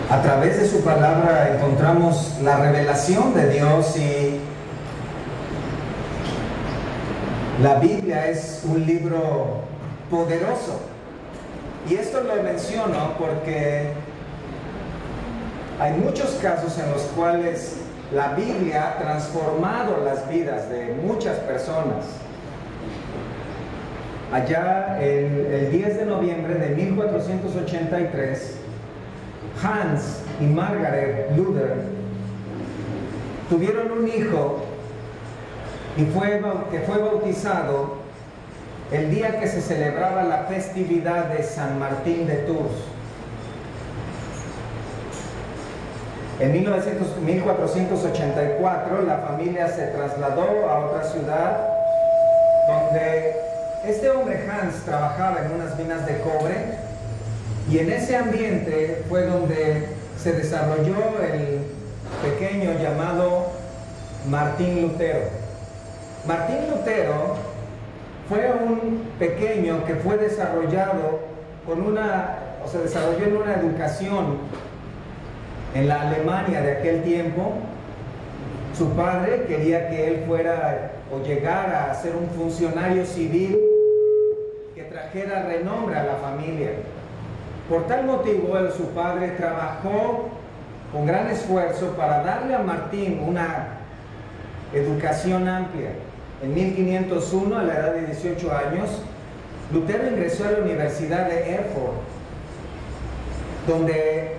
A través de su palabra encontramos la revelación de Dios, y la Biblia es un libro poderoso. Y esto lo menciono porque hay muchos casos en los cuales la Biblia ha transformado las vidas de muchas personas. Allá el 10 de noviembre de 1483, Hans y Margaret Luther tuvieron un hijo que fue bautizado el día que se celebraba la festividad de San Martín de Tours. En 1484 la familia se trasladó a otra ciudad donde este hombre Hans trabajaba en unas minas de cobre, y en ese ambiente fue donde se desarrolló el pequeño llamado Martín Lutero. Martín Lutero fue un pequeño que fue desarrollado desarrolló en una educación en la Alemania de aquel tiempo. Su padre quería que él fuera o llegara a ser un funcionario civil que trajera renombre a la familia. Por tal motivo, su padre trabajó con gran esfuerzo para darle a Martín una educación amplia. En 1501, a la edad de 18 años, Lutero ingresó a la Universidad de Erfurt, donde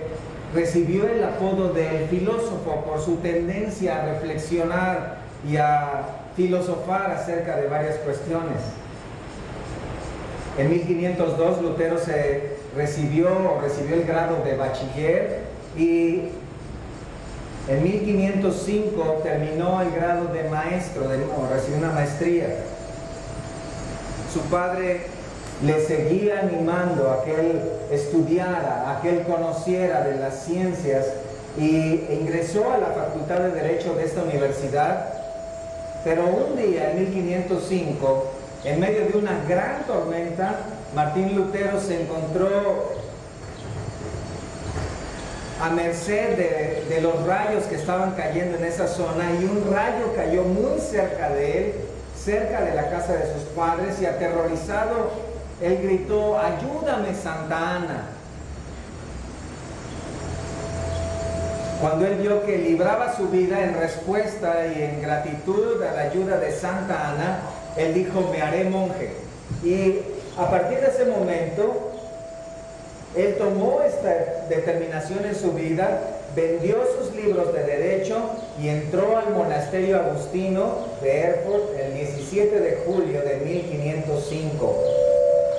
recibió el apodo de filósofo por su tendencia a reflexionar y a filosofar acerca de varias cuestiones. En 1502 Lutero recibió el grado de bachiller, y en 1505 terminó el grado de maestro, recibió una maestría. Su padre le seguía animando a que él estudiara, a que él conociera de las ciencias, y ingresó a la Facultad de Derecho de esta universidad. Pero un día, en 1505, en medio de una gran tormenta, Martín Lutero se encontró a merced de los rayos que estaban cayendo en esa zona, y un rayo cayó muy cerca de él, cerca de la casa de sus padres, y aterrorizado, él gritó: "¡Ayúdame, Santa Ana!". Cuando él vio que libraba su vida en respuesta y en gratitud a la ayuda de Santa Ana, él dijo: "Me haré monje". Y a partir de ese momento, él tomó esta determinación en su vida, vendió sus libros de derecho y entró al monasterio agustino de Erfurt el 17 de julio de 1505.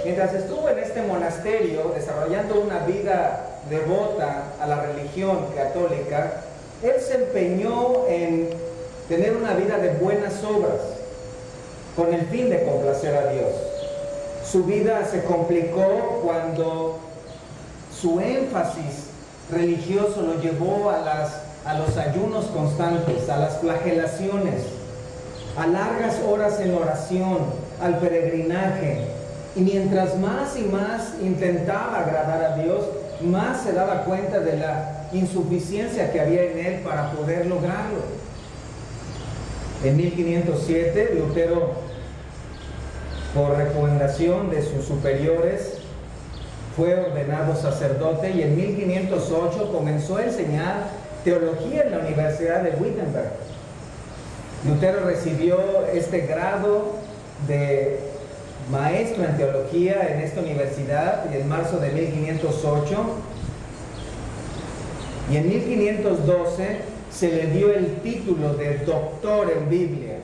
Mientras estuvo en este monasterio desarrollando una vida devota a la religión católica, él se empeñó en tener una vida de buenas obras con el fin de complacer a Dios. Su vida se complicó cuando su énfasis religioso lo llevó a los ayunos constantes, a las flagelaciones, a largas horas en oración, al peregrinaje. Y mientras más y más intentaba agradar a Dios, más se daba cuenta de la insuficiencia que había en él para poder lograrlo. En 1507, Lutero, por recomendación de sus superiores, fue ordenado sacerdote, y en 1508 comenzó a enseñar teología en la Universidad de Wittenberg. Lutero recibió este grado de maestro en teología en esta universidad en marzo de 1508, y en 1512 se le dio el título de doctor en Biblia.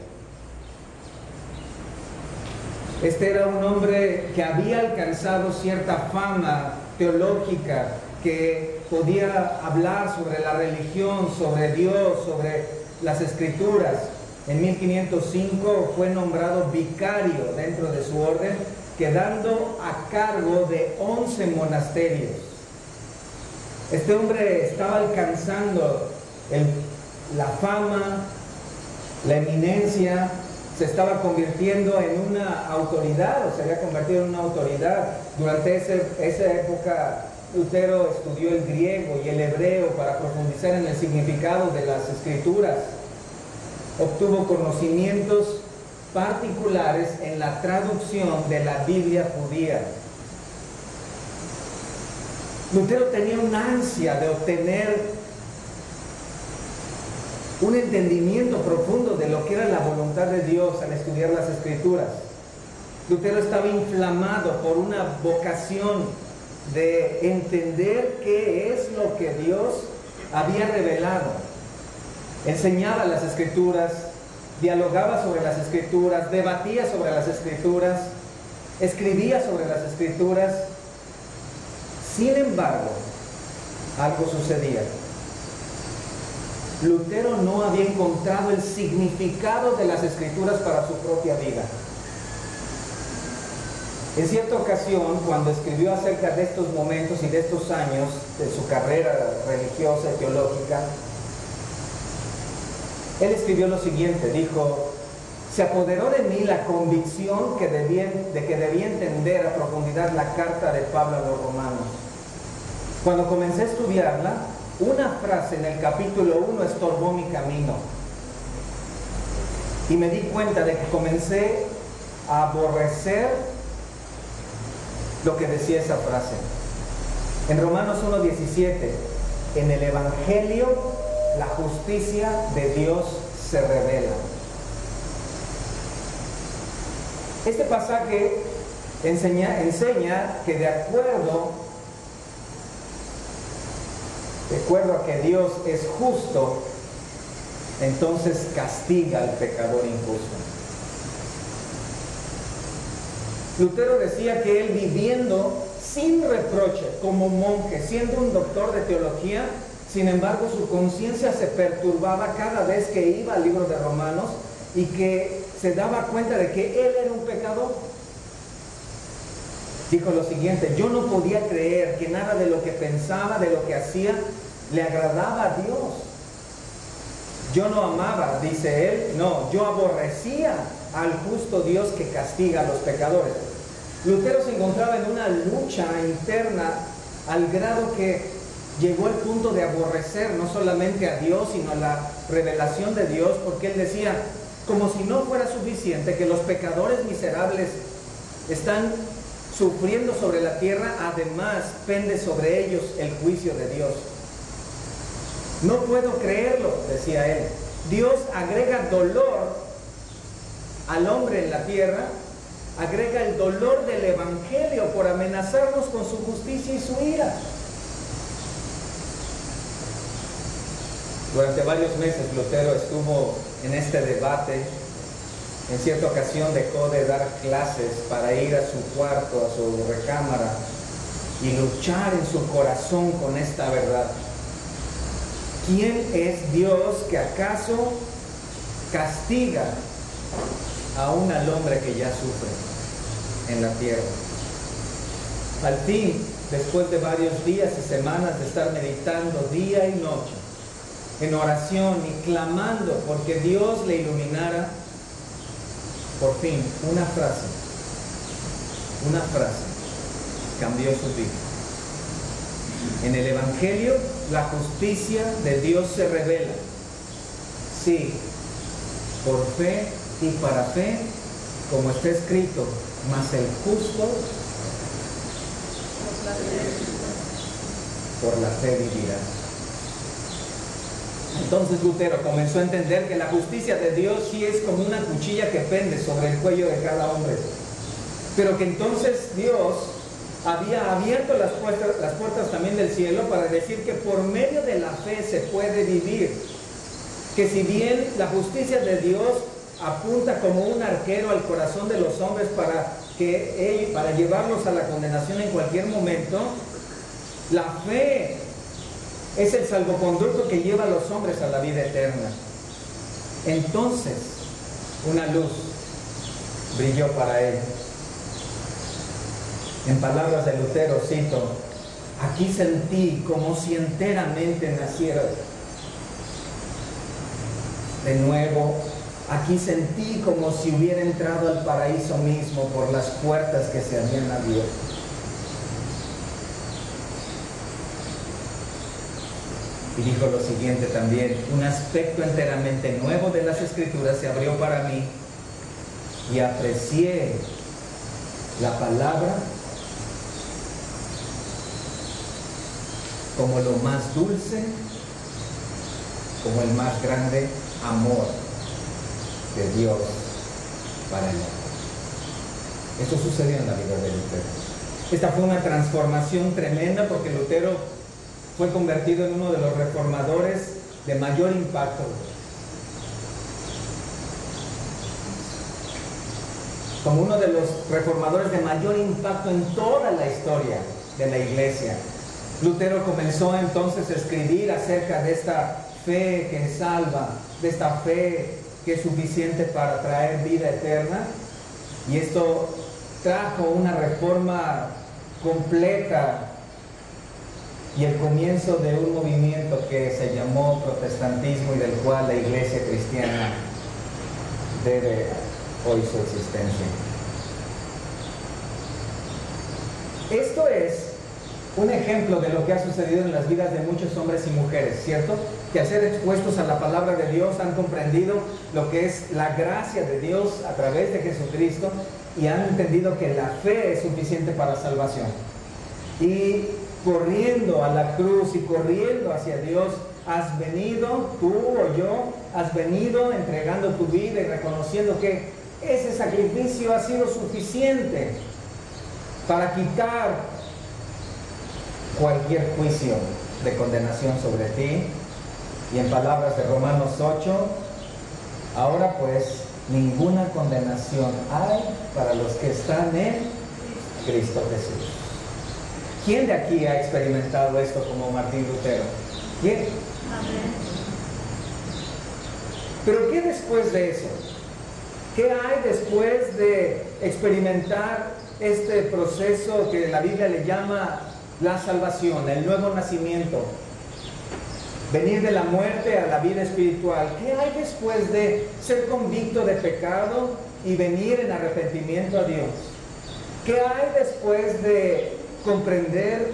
Este era un hombre que había alcanzado cierta fama teológica, que podía hablar sobre la religión, sobre Dios, sobre las Escrituras. En 1505 fue nombrado vicario dentro de su orden, quedando a cargo de 11 monasterios. Este hombre estaba alcanzando la fama, la eminencia, se estaba convirtiendo en una autoridad, o se había convertido en una autoridad. Durante esa época Lutero estudió el griego y el hebreo para profundizar en el significado de las escrituras. Obtuvo conocimientos particulares en la traducción de la Biblia judía. Lutero tenía una ansia de obtener un entendimiento profundo de lo que era la voluntad de Dios al estudiar las escrituras. Lutero estaba inflamado por una vocación de entender qué es lo que Dios había revelado. Enseñaba las escrituras, dialogaba sobre las escrituras, debatía sobre las escrituras, escribía sobre las escrituras. Sin embargo, algo sucedía. Lutero no había encontrado el significado de las escrituras para su propia vida. En cierta ocasión, cuando escribió acerca de estos momentos y de estos años de su carrera religiosa y teológica, él escribió lo siguiente, dijo: se apoderó de mí la convicción de que debía entender a profundidad la carta de Pablo a los romanos. Cuando comencé a estudiarla, una frase en el capítulo 1 estorbó mi camino y me di cuenta de que comencé a aborrecer lo que decía esa frase. En Romanos 1:17, en el Evangelio la justicia de Dios se revela. Este pasaje enseña que de acuerdo a que Dios es justo, entonces castiga al pecador injusto. Lutero decía que él, viviendo sin reproche como monje, siendo un doctor de teología, sin embargo su conciencia se perturbaba cada vez que iba al libro de Romanos y que se daba cuenta de que él era un pecador. Dijo lo siguiente: yo no podía creer que nada de lo que pensaba, de lo que hacía, le agradaba a Dios. Yo no amaba, dice él, no, yo aborrecía al justo Dios que castiga a los pecadores. Lutero se encontraba en una lucha interna al grado que llegó al punto de aborrecer no solamente a Dios, sino a la revelación de Dios, porque él decía, como si no fuera suficiente que los pecadores miserables están sufriendo sobre la tierra, además pende sobre ellos el juicio de Dios. No puedo creerlo, decía él. Dios agrega dolor al hombre en la tierra, agrega el dolor del Evangelio por amenazarnos con su justicia y su ira. Durante varios meses Lutero estuvo en este debate. En cierta ocasión dejó de dar clases para ir a su cuarto, a su recámara, y luchar en su corazón con esta verdad. ¿Quién es Dios que acaso castiga aún al hombre que ya sufre en la tierra? Al fin, después de varios días y semanas de estar meditando día y noche, en oración y clamando porque Dios le iluminara, por fin, una frase cambió su vida. En el Evangelio, la justicia de Dios se revela. Sí, por fe y para fe, como está escrito, mas el justo por la fe vivirá. Entonces Lutero comenzó a entender que la justicia de Dios sí es como una cuchilla que pende sobre el cuello de cada hombre, pero que entonces Dios había abierto las puertas también del cielo para decir que por medio de la fe se puede vivir, que si bien la justicia de Dios apunta como un arquero al corazón de los hombres para llevarlos a la condenación en cualquier momento, la fe es el salvoconducto que lleva a los hombres a la vida eterna. Entonces, una luz brilló para él. En palabras de Lutero, cito: aquí sentí como si enteramente naciera de nuevo. Aquí sentí como si hubiera entrado al paraíso mismo por las puertas que se habían abierto. Y dijo lo siguiente también: un aspecto enteramente nuevo de las Escrituras se abrió para mí y aprecié la palabra como lo más dulce, como el más grande amor de Dios para el hombre. Esto sucedió en la vida de Lutero. Esta fue una transformación tremenda, porque Lutero fue convertido en uno de los reformadores de mayor impacto. Como uno de los reformadores de mayor impacto en toda la historia de la iglesia. Lutero comenzó entonces a escribir acerca de esta fe que salva, de esta fe que es suficiente para traer vida eterna, y esto trajo una reforma completa y el comienzo de un movimiento que se llamó protestantismo y del cual la iglesia cristiana debe hoy su existencia. Esto es un ejemplo de lo que ha sucedido en las vidas de muchos hombres y mujeres, ¿cierto? Que al ser expuestos a la palabra de Dios han comprendido lo que es la gracia de Dios a través de Jesucristo y han entendido que la fe es suficiente para salvación. Y corriendo a la cruz y corriendo hacia Dios, has venido, tú o yo, has venido entregando tu vida y reconociendo que ese sacrificio ha sido suficiente para quitar cualquier juicio de condenación sobre ti. Y en palabras de Romanos 8, ahora pues ninguna condenación hay para los que están en Cristo Jesús. ¿Quién de aquí ha experimentado esto como Martín Lutero? ¿Quién? Amén. Pero ¿qué después de eso? ¿Qué hay después de experimentar este proceso que la Biblia le llama la salvación, el nuevo nacimiento? Venir de la muerte a la vida espiritual. ¿Qué hay después de ser convicto de pecado y venir en arrepentimiento a Dios? ¿Qué hay después de comprender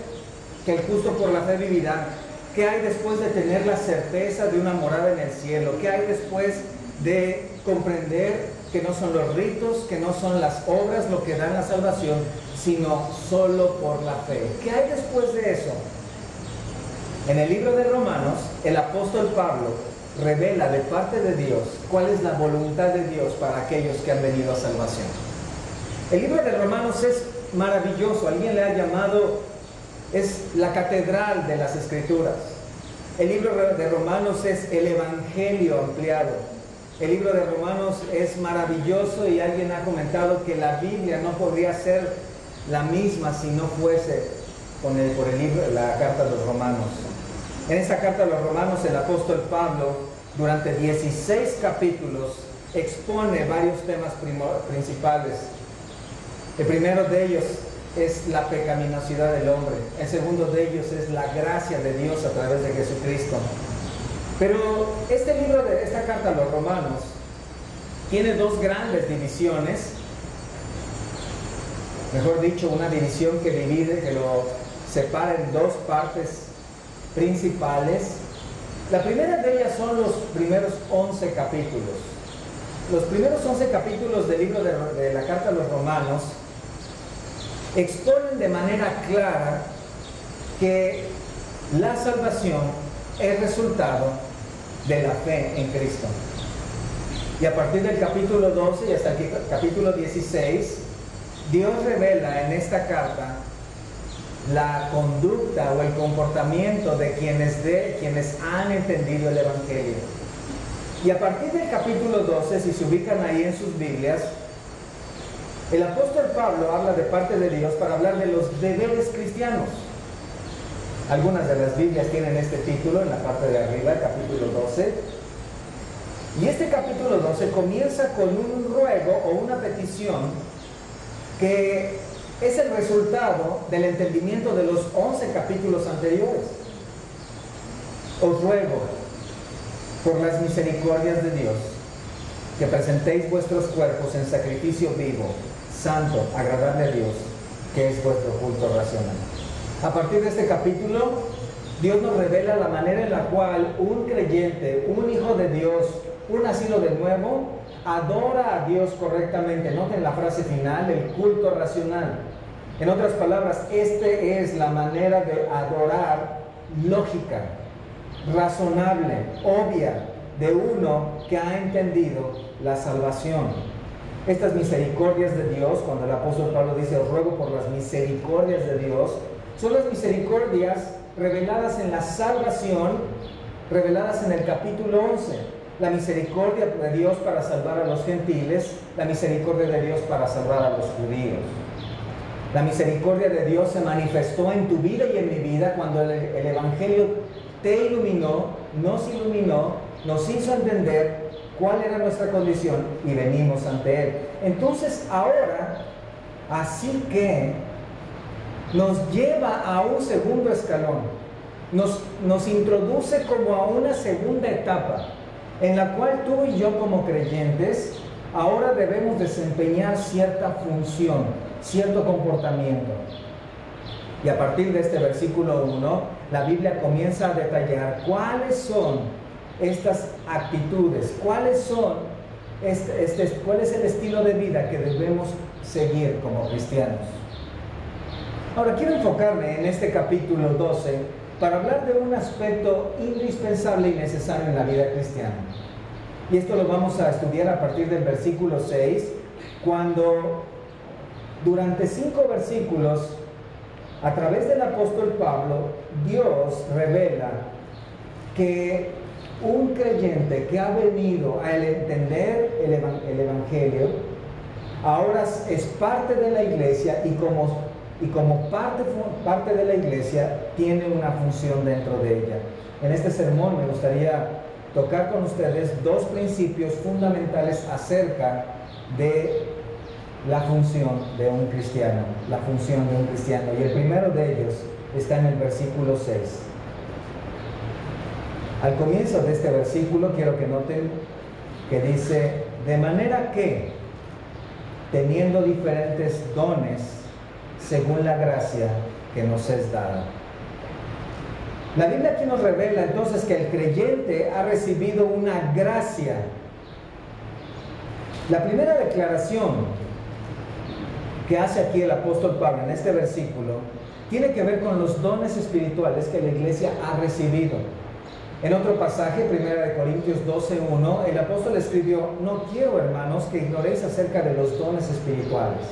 que el justo por la fe vivirá? ¿Qué hay después de tener la certeza de una morada en el cielo? ¿Qué hay después de comprender que no son los ritos, que no son las obras lo que dan la salvación, sino solo por la fe? ¿Qué hay después de eso? En el libro de Romanos, el apóstol Pablo revela de parte de Dios cuál es la voluntad de Dios para aquellos que han venido a salvación. El libro de Romanos es maravilloso. Alguien le ha llamado, es la catedral de las Escrituras. El libro de Romanos es el Evangelio ampliado. El libro de Romanos es maravilloso, y alguien ha comentado que la Biblia no podría ser la misma si no fuese por el libro, la carta de los Romanos. En esta carta de los Romanos, el apóstol Pablo, durante 16 capítulos, expone varios temas principales. El primero de ellos es la pecaminosidad del hombre. El segundo de ellos es la gracia de Dios a través de Jesucristo. Pero esta carta a los Romanos tiene dos grandes divisiones. Mejor dicho, una división que lo separa en dos partes principales. La primera de ellas son los primeros 11 capítulos. Los primeros 11 capítulos del libro de la carta a los Romanos exponen de manera clara que la salvación es resultado de la fe en Cristo. Y a partir del capítulo 12 y hasta el capítulo 16, Dios revela en esta carta la conducta o el comportamiento de quienes han entendido el Evangelio. Y a partir del capítulo 12, si se ubican ahí en sus Biblias, el apóstol Pablo habla de parte de Dios para hablar de los deberes cristianos. Algunas de las Biblias tienen este título en la parte de arriba, el capítulo 12. Y este capítulo 12 comienza con un ruego o una petición que es el resultado del entendimiento de los 11 capítulos anteriores. Os ruego, por las misericordias de Dios, que presentéis vuestros cuerpos en sacrificio vivo, santo, agradable a Dios, que es vuestro culto racional. A partir de este capítulo, Dios nos revela la manera en la cual un creyente, un hijo de Dios, un nacido de nuevo, adora a Dios correctamente. Noten la frase final, el culto racional. En otras palabras, esta es la manera de adorar lógica, razonable, obvia, de uno que ha entendido la salvación. Estas misericordias de Dios, cuando el apóstol Pablo dice, os ruego por las misericordias de Dios, son las misericordias reveladas en la salvación, reveladas en el capítulo 11. La misericordia de Dios para salvar a los gentiles, la misericordia de Dios para salvar a los judíos. La misericordia de Dios se manifestó en tu vida y en mi vida cuando el Evangelio te iluminó, nos hizo entender cuál era nuestra condición y venimos ante Él. Entonces ahora, así que nos lleva a un segundo escalón, nos introduce como a una segunda etapa, en la cual tú y yo como creyentes ahora debemos desempeñar cierta función, cierto comportamiento. Y a partir de este versículo 1, la Biblia comienza a detallar cuáles son estas actitudes, cuál es el estilo de vida que debemos seguir como cristianos. Ahora quiero enfocarme en este capítulo 12 para hablar de un aspecto indispensable y necesario en la vida cristiana. Y esto lo vamos a estudiar a partir del versículo 6, cuando durante 5 versículos, a través del apóstol Pablo, Dios revela que un creyente que ha venido a entender el Evangelio, ahora es parte de la iglesia y como parte de la iglesia tiene una función dentro de ella. En este sermón me gustaría tocar con ustedes 2 principios fundamentales acerca de la función de un cristiano, y el primero de ellos está en el versículo 6. Al comienzo de este versículo quiero que noten que dice, de manera que, teniendo diferentes dones, según la gracia que nos es dada. La Biblia aquí nos revela entonces que el creyente ha recibido una gracia. La primera declaración que hace aquí el apóstol Pablo en este versículo tiene que ver con los dones espirituales que la iglesia ha recibido. En otro pasaje, 1 Corintios 12:1, el apóstol escribió, no quiero, hermanos, que ignoréis acerca de los dones espirituales.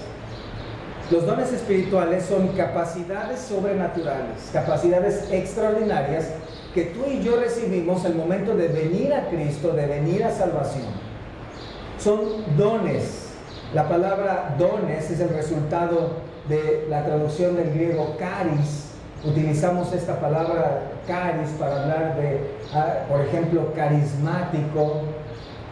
Los dones espirituales son capacidades sobrenaturales, capacidades extraordinarias que tú y yo recibimos al momento de venir a Cristo, de venir a salvación. Son dones. La palabra dones es el resultado de la traducción del griego charis. Utilizamos esta palabra charis para hablar de, por ejemplo, carismático.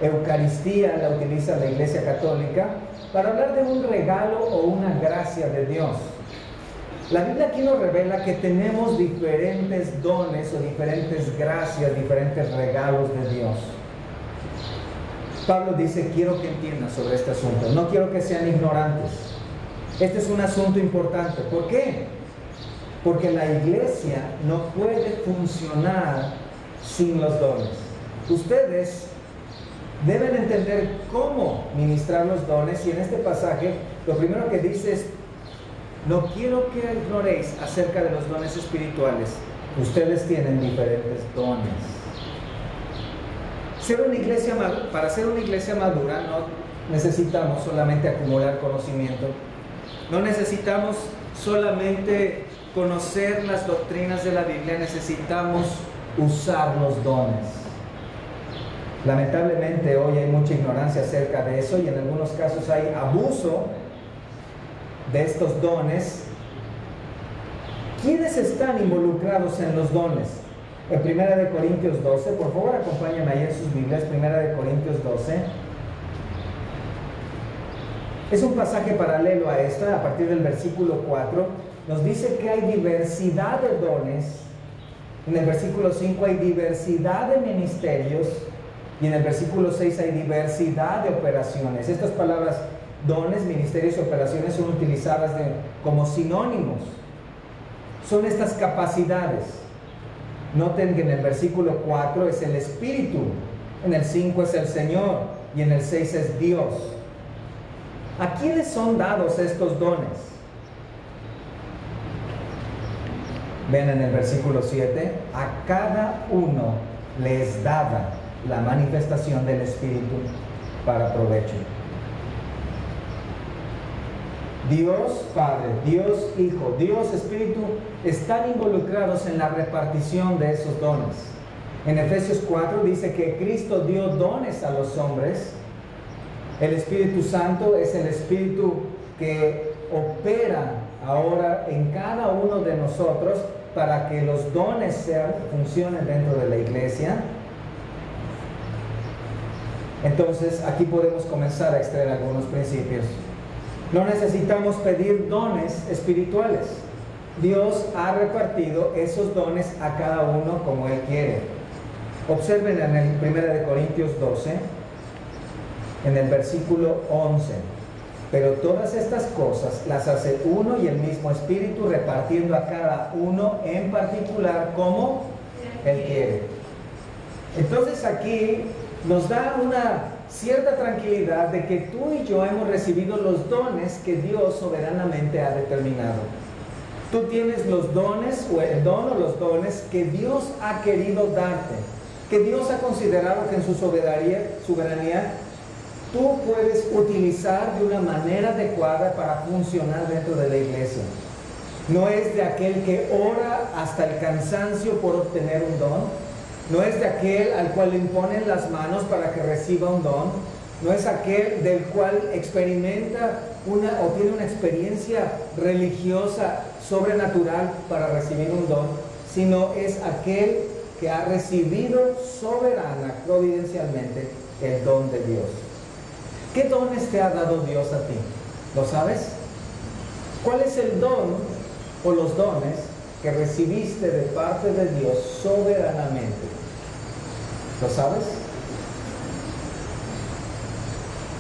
Eucaristía la utiliza la Iglesia Católica para hablar de un regalo o una gracia de Dios. La Biblia aquí nos revela que tenemos diferentes dones o diferentes gracias, diferentes regalos de Dios. Pablo dice, quiero que entiendan sobre este asunto, no quiero que sean ignorantes. Este es un asunto importante. ¿Por qué? Porque la iglesia no puede funcionar sin los dones. Ustedes deben entender cómo ministrar los dones, y en este pasaje lo primero que dice es, no quiero que ignoréis acerca de los dones espirituales. Ustedes tienen diferentes dones. Para ser una iglesia madura no necesitamos solamente acumular conocimiento, no necesitamos solamente conocer las doctrinas de la Biblia, necesitamos usar los dones. Lamentablemente hoy hay mucha ignorancia acerca de eso y en algunos casos hay abuso de estos dones. ¿Quiénes están involucrados en los dones? En 1 Corintios 12, por favor acompáñenme ahí en sus Biblias, 1 Corintios 12. Es un pasaje paralelo a esta, a partir del versículo 4, nos dice que hay diversidad de dones. En el versículo 5 hay diversidad de ministerios y en el versículo 6 hay diversidad de operaciones. Estas palabras, dones, ministerios y operaciones, son utilizadas como sinónimos. Son estas capacidades. Noten que en el versículo 4 es el Espíritu, en el 5 es el Señor y en el 6 es Dios. ¿A quiénes son dados estos dones? Ven en el versículo 7, a cada uno le es dada la manifestación del Espíritu para provecho. Dios Padre, Dios Hijo, Dios Espíritu están involucrados en la repartición de esos dones. En Efesios 4 dice que Cristo dio dones a los hombres. El Espíritu Santo es el Espíritu que opera ahora en cada uno de nosotros para que los dones funcionen dentro de la iglesia. Entonces aquí podemos comenzar a extraer algunos principios. No necesitamos pedir dones espirituales. Dios ha repartido esos dones a cada uno como Él quiere. Observen en el 1 Corintios 12, en el versículo 11. Pero todas estas cosas las hace uno y el mismo Espíritu, repartiendo a cada uno en particular como Él quiere. Entonces aquí nos da una cierta tranquilidad de que tú y yo hemos recibido los dones que Dios soberanamente ha determinado. Tú tienes los dones o el don o los dones que Dios ha querido darte, que Dios ha considerado que en su soberanía tú puedes utilizar de una manera adecuada para funcionar dentro de la iglesia. No es de aquel que ora hasta el cansancio por obtener un don. No es de aquel al cual le imponen las manos para que reciba un don. No es aquel del cual experimenta o tiene una experiencia religiosa sobrenatural para recibir un don, sino es aquel que ha recibido soberana, providencialmente, el don de Dios. ¿Qué dones te ha dado Dios a ti? ¿Lo sabes? ¿Cuál es el don o los dones que recibiste de parte de Dios soberanamente? ¿Lo sabes?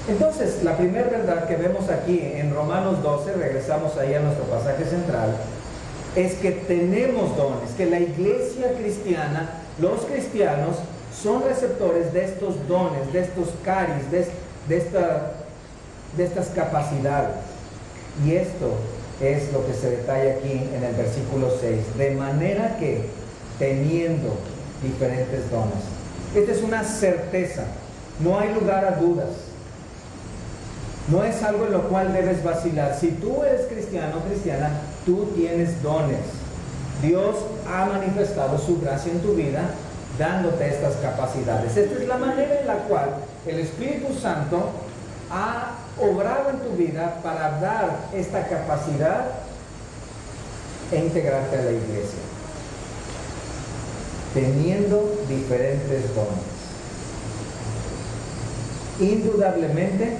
Entonces, la primera verdad que vemos aquí en Romanos 12, regresamos ahí a nuestro pasaje central, es que tenemos dones, que la iglesia cristiana, los cristianos, son receptores de estos dones, de estos caris, de estas capacidades. Y esto es lo que se detalla aquí en el versículo 6, de manera que teniendo diferentes dones. Esta es una certeza, no hay lugar a dudas, no es algo en lo cual debes vacilar. Si tú eres cristiano o cristiana, tú tienes dones. Dios ha manifestado su gracia en tu vida dándote estas capacidades. Esta es la manera en la cual el Espíritu Santo ha obrado en tu vida para dar esta capacidad e integrarte a la iglesia, teniendo diferentes dones. Indudablemente,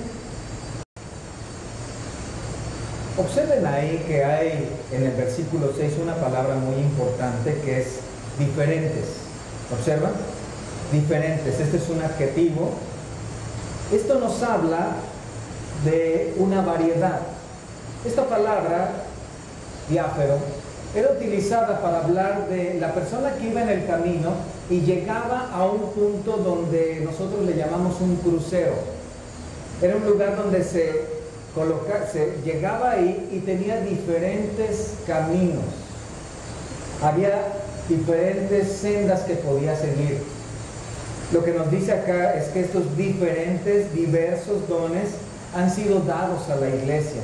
observen ahí que hay en el versículo 6 una palabra muy importante que es diferentes. ¿Observan? Diferentes. Este es un adjetivo. Esto nos habla de una variedad. Esta palabra, diáfero, era utilizada para hablar de la persona que iba en el camino y llegaba a un punto donde nosotros le llamamos un crucero. Era un lugar donde se llegaba ahí y tenía diferentes caminos. Había diferentes sendas que podía seguir. Lo que nos dice acá es que estos diversos dones han sido dados a la iglesia.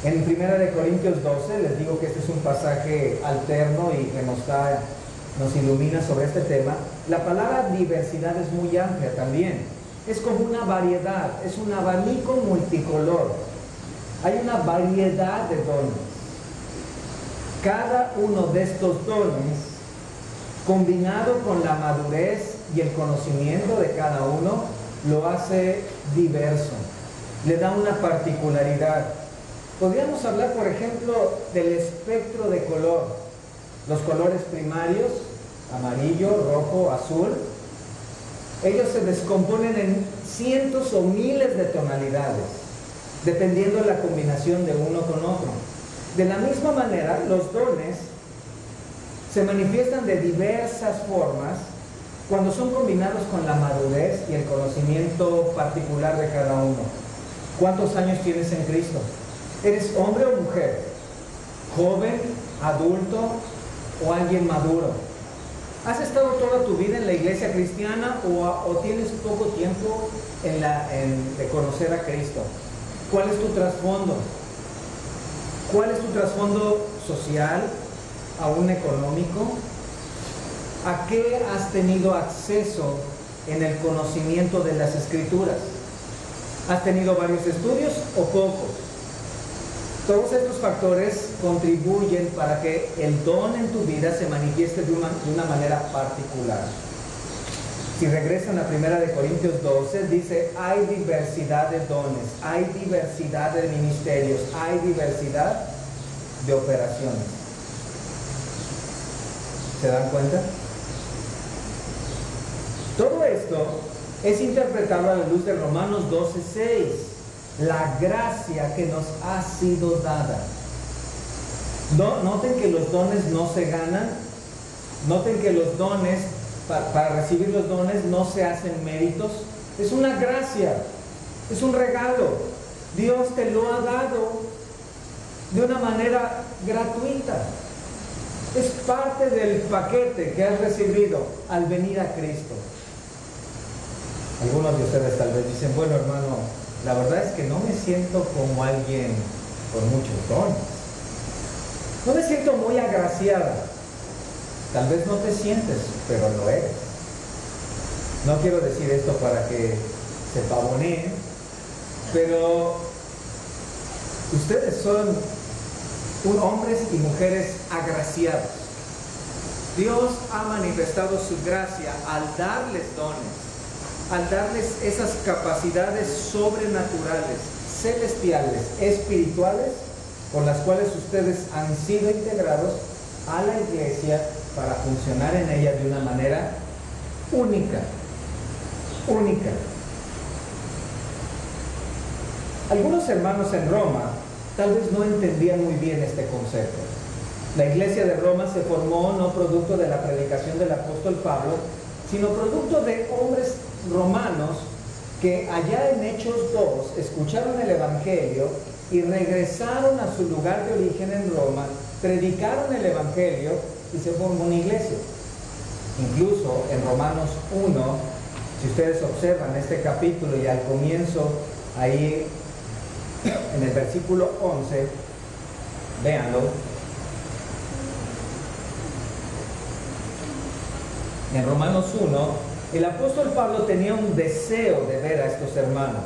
En 1 Corintios 12, les digo que este es un pasaje alterno y que nos ilumina sobre este tema. La palabra diversidad es muy amplia también. Es como una variedad, es un abanico multicolor. Hay una variedad de dones. Cada uno de estos dones, combinado con la madurez y el conocimiento de cada uno, lo hace diverso, le da una particularidad. Podríamos hablar, por ejemplo, del espectro de color. Los colores primarios, amarillo, rojo, azul, ellos se descomponen en cientos o miles de tonalidades, dependiendo de la combinación de uno con otro. De la misma manera, los dones se manifiestan de diversas formas cuando son combinados con la madurez y el conocimiento particular de cada uno. ¿Cuántos años tienes en Cristo? ¿Eres hombre o mujer? ¿Joven, adulto o alguien maduro? ¿Has estado toda tu vida en la iglesia cristiana o tienes poco tiempo de conocer a Cristo? ¿Cuál es tu trasfondo? ¿Cuál es tu trasfondo social, aún económico? ¿A qué has tenido acceso en el conocimiento de las Escrituras? ¿Has tenido varios estudios o pocos? Todos estos factores contribuyen para que el don en tu vida se manifieste de una manera particular. Si regresan a 1 Corintios 12, dice, hay diversidad de dones, hay diversidad de ministerios, hay diversidad de operaciones. ¿Se dan cuenta? Todo esto es interpretado a la luz de Romanos 12:6. La gracia que nos ha sido dada. Noten que los dones no se ganan. Noten que los dones, para recibir los dones, no se hacen méritos. Es una gracia, es un regalo. Dios te lo ha dado de una manera gratuita. Es parte del paquete que has recibido al venir a Cristo. Algunos de ustedes tal vez dicen, bueno, hermano, la verdad es que no me siento como alguien con muchos dones. No me siento muy agraciada. Tal vez no te sientes, pero lo eres. No quiero decir esto para que se pavoneen, pero ustedes son hombres y mujeres agraciados. Dios ha manifestado su gracia al darles dones, al darles esas capacidades sobrenaturales, celestiales, espirituales, con las cuales ustedes han sido integrados a la iglesia para funcionar en ella de una manera única. Única. Algunos hermanos en Roma tal vez no entendían muy bien este concepto. La iglesia de Roma se formó no producto de la predicación del apóstol Pablo, sino producto de hombres romanos que allá en Hechos 2 escucharon el Evangelio y regresaron a su lugar de origen en Roma, predicaron el Evangelio y se formó una iglesia. Incluso en Romanos 1, si ustedes observan este capítulo y al comienzo, ahí en el versículo 11, véanlo. En Romanos 1, el apóstol Pablo tenía un deseo de ver a estos hermanos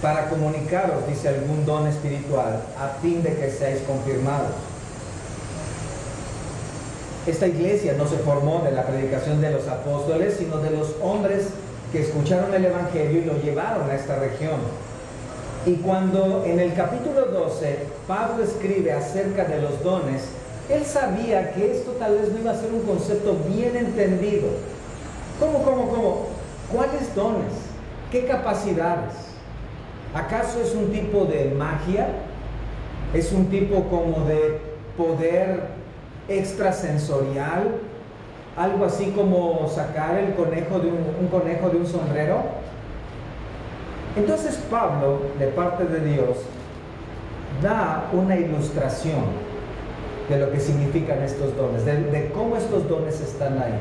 para comunicaros, dice, algún don espiritual a fin de que seáis confirmados. Esta iglesia no se formó de la predicación de los apóstoles, sino de los hombres que escucharon el Evangelio y lo llevaron a esta región. Y cuando en el capítulo 12 Pablo escribe acerca de los dones, él sabía que esto tal vez no iba a ser un concepto bien entendido. ¿Cómo? ¿Cuáles dones? ¿Qué capacidades? ¿Acaso es un tipo de magia? ¿Es un tipo como de poder extrasensorial? ¿Algo así como sacar el conejo de un conejo de un sombrero? Entonces Pablo, de parte de Dios, da una ilustración de lo que significan estos dones, de cómo estos dones están ahí.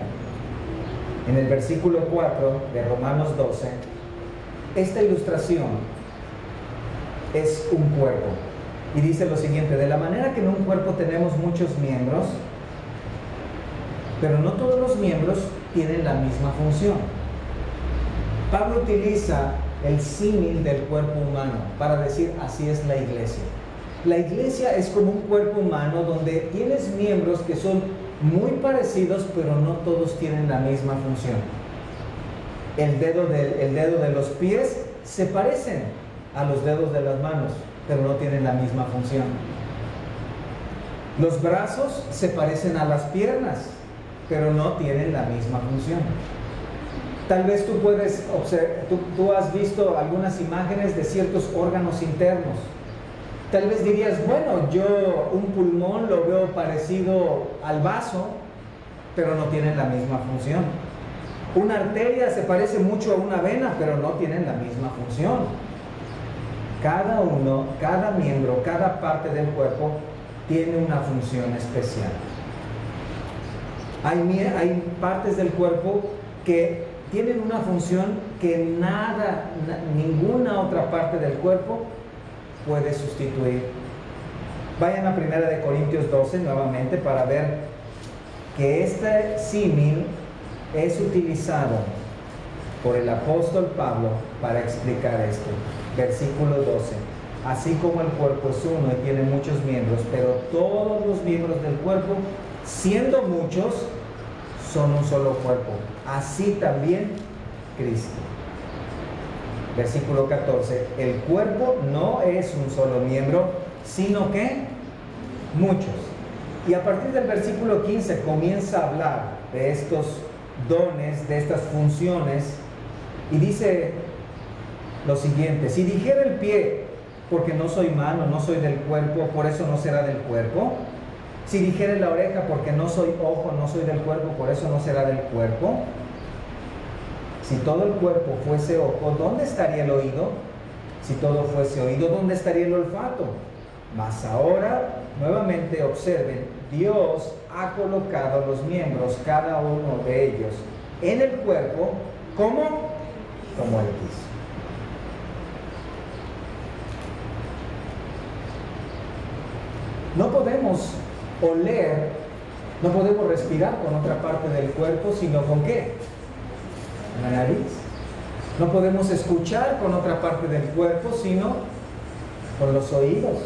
En el versículo 4 de Romanos 12, esta ilustración es un cuerpo. Y dice lo siguiente: de la manera que en un cuerpo tenemos muchos miembros, pero no todos los miembros tienen la misma función. Pablo utiliza el símil del cuerpo humano para decir así es la iglesia. La iglesia es como un cuerpo humano donde tienes miembros que son muy parecidos, pero no todos tienen la misma función. El dedo de los pies se parecen a los dedos de las manos, pero no tienen la misma función. Los brazos se parecen a las piernas, pero no tienen la misma función. Tal vez tú puedes observar, tú has visto algunas imágenes de ciertos órganos internos. Tal vez dirías, bueno, yo un pulmón lo veo parecido al vaso, pero no tienen la misma función. Una arteria se parece mucho a una vena, pero no tienen la misma función. Cada uno, cada miembro, cada parte del cuerpo tiene una función especial. Hay partes del cuerpo que tienen una función que ninguna otra parte del cuerpo puede sustituir. Vayan a 1 Corintios 12 nuevamente para ver que este símil es utilizado por el apóstol Pablo para explicar esto. Versículo 12. Así como el cuerpo es uno y tiene muchos miembros, pero todos los miembros del cuerpo, siendo muchos, son un solo cuerpo. Así también Cristo. Versículo 14. El cuerpo no es un solo miembro, sino que muchos. Y a partir del versículo 15 comienza a hablar de estos dones, de estas funciones, y dice lo siguiente: si dijera el pie, porque no soy mano, no soy del cuerpo, por eso no será del cuerpo. Si dijera la oreja, porque no soy ojo, no soy del cuerpo, por eso no será del cuerpo. Si todo el cuerpo fuese ojo, ¿dónde estaría el oído? Si todo fuese oído, ¿dónde estaría el olfato? Mas ahora, nuevamente observen, Dios ha colocado los miembros, cada uno de ellos, en el cuerpo, ¿cómo? Como Él quiso. No podemos oler, no podemos respirar con otra parte del cuerpo, sino ¿con qué? La nariz. No podemos escuchar con otra parte del cuerpo, sino con los oídos.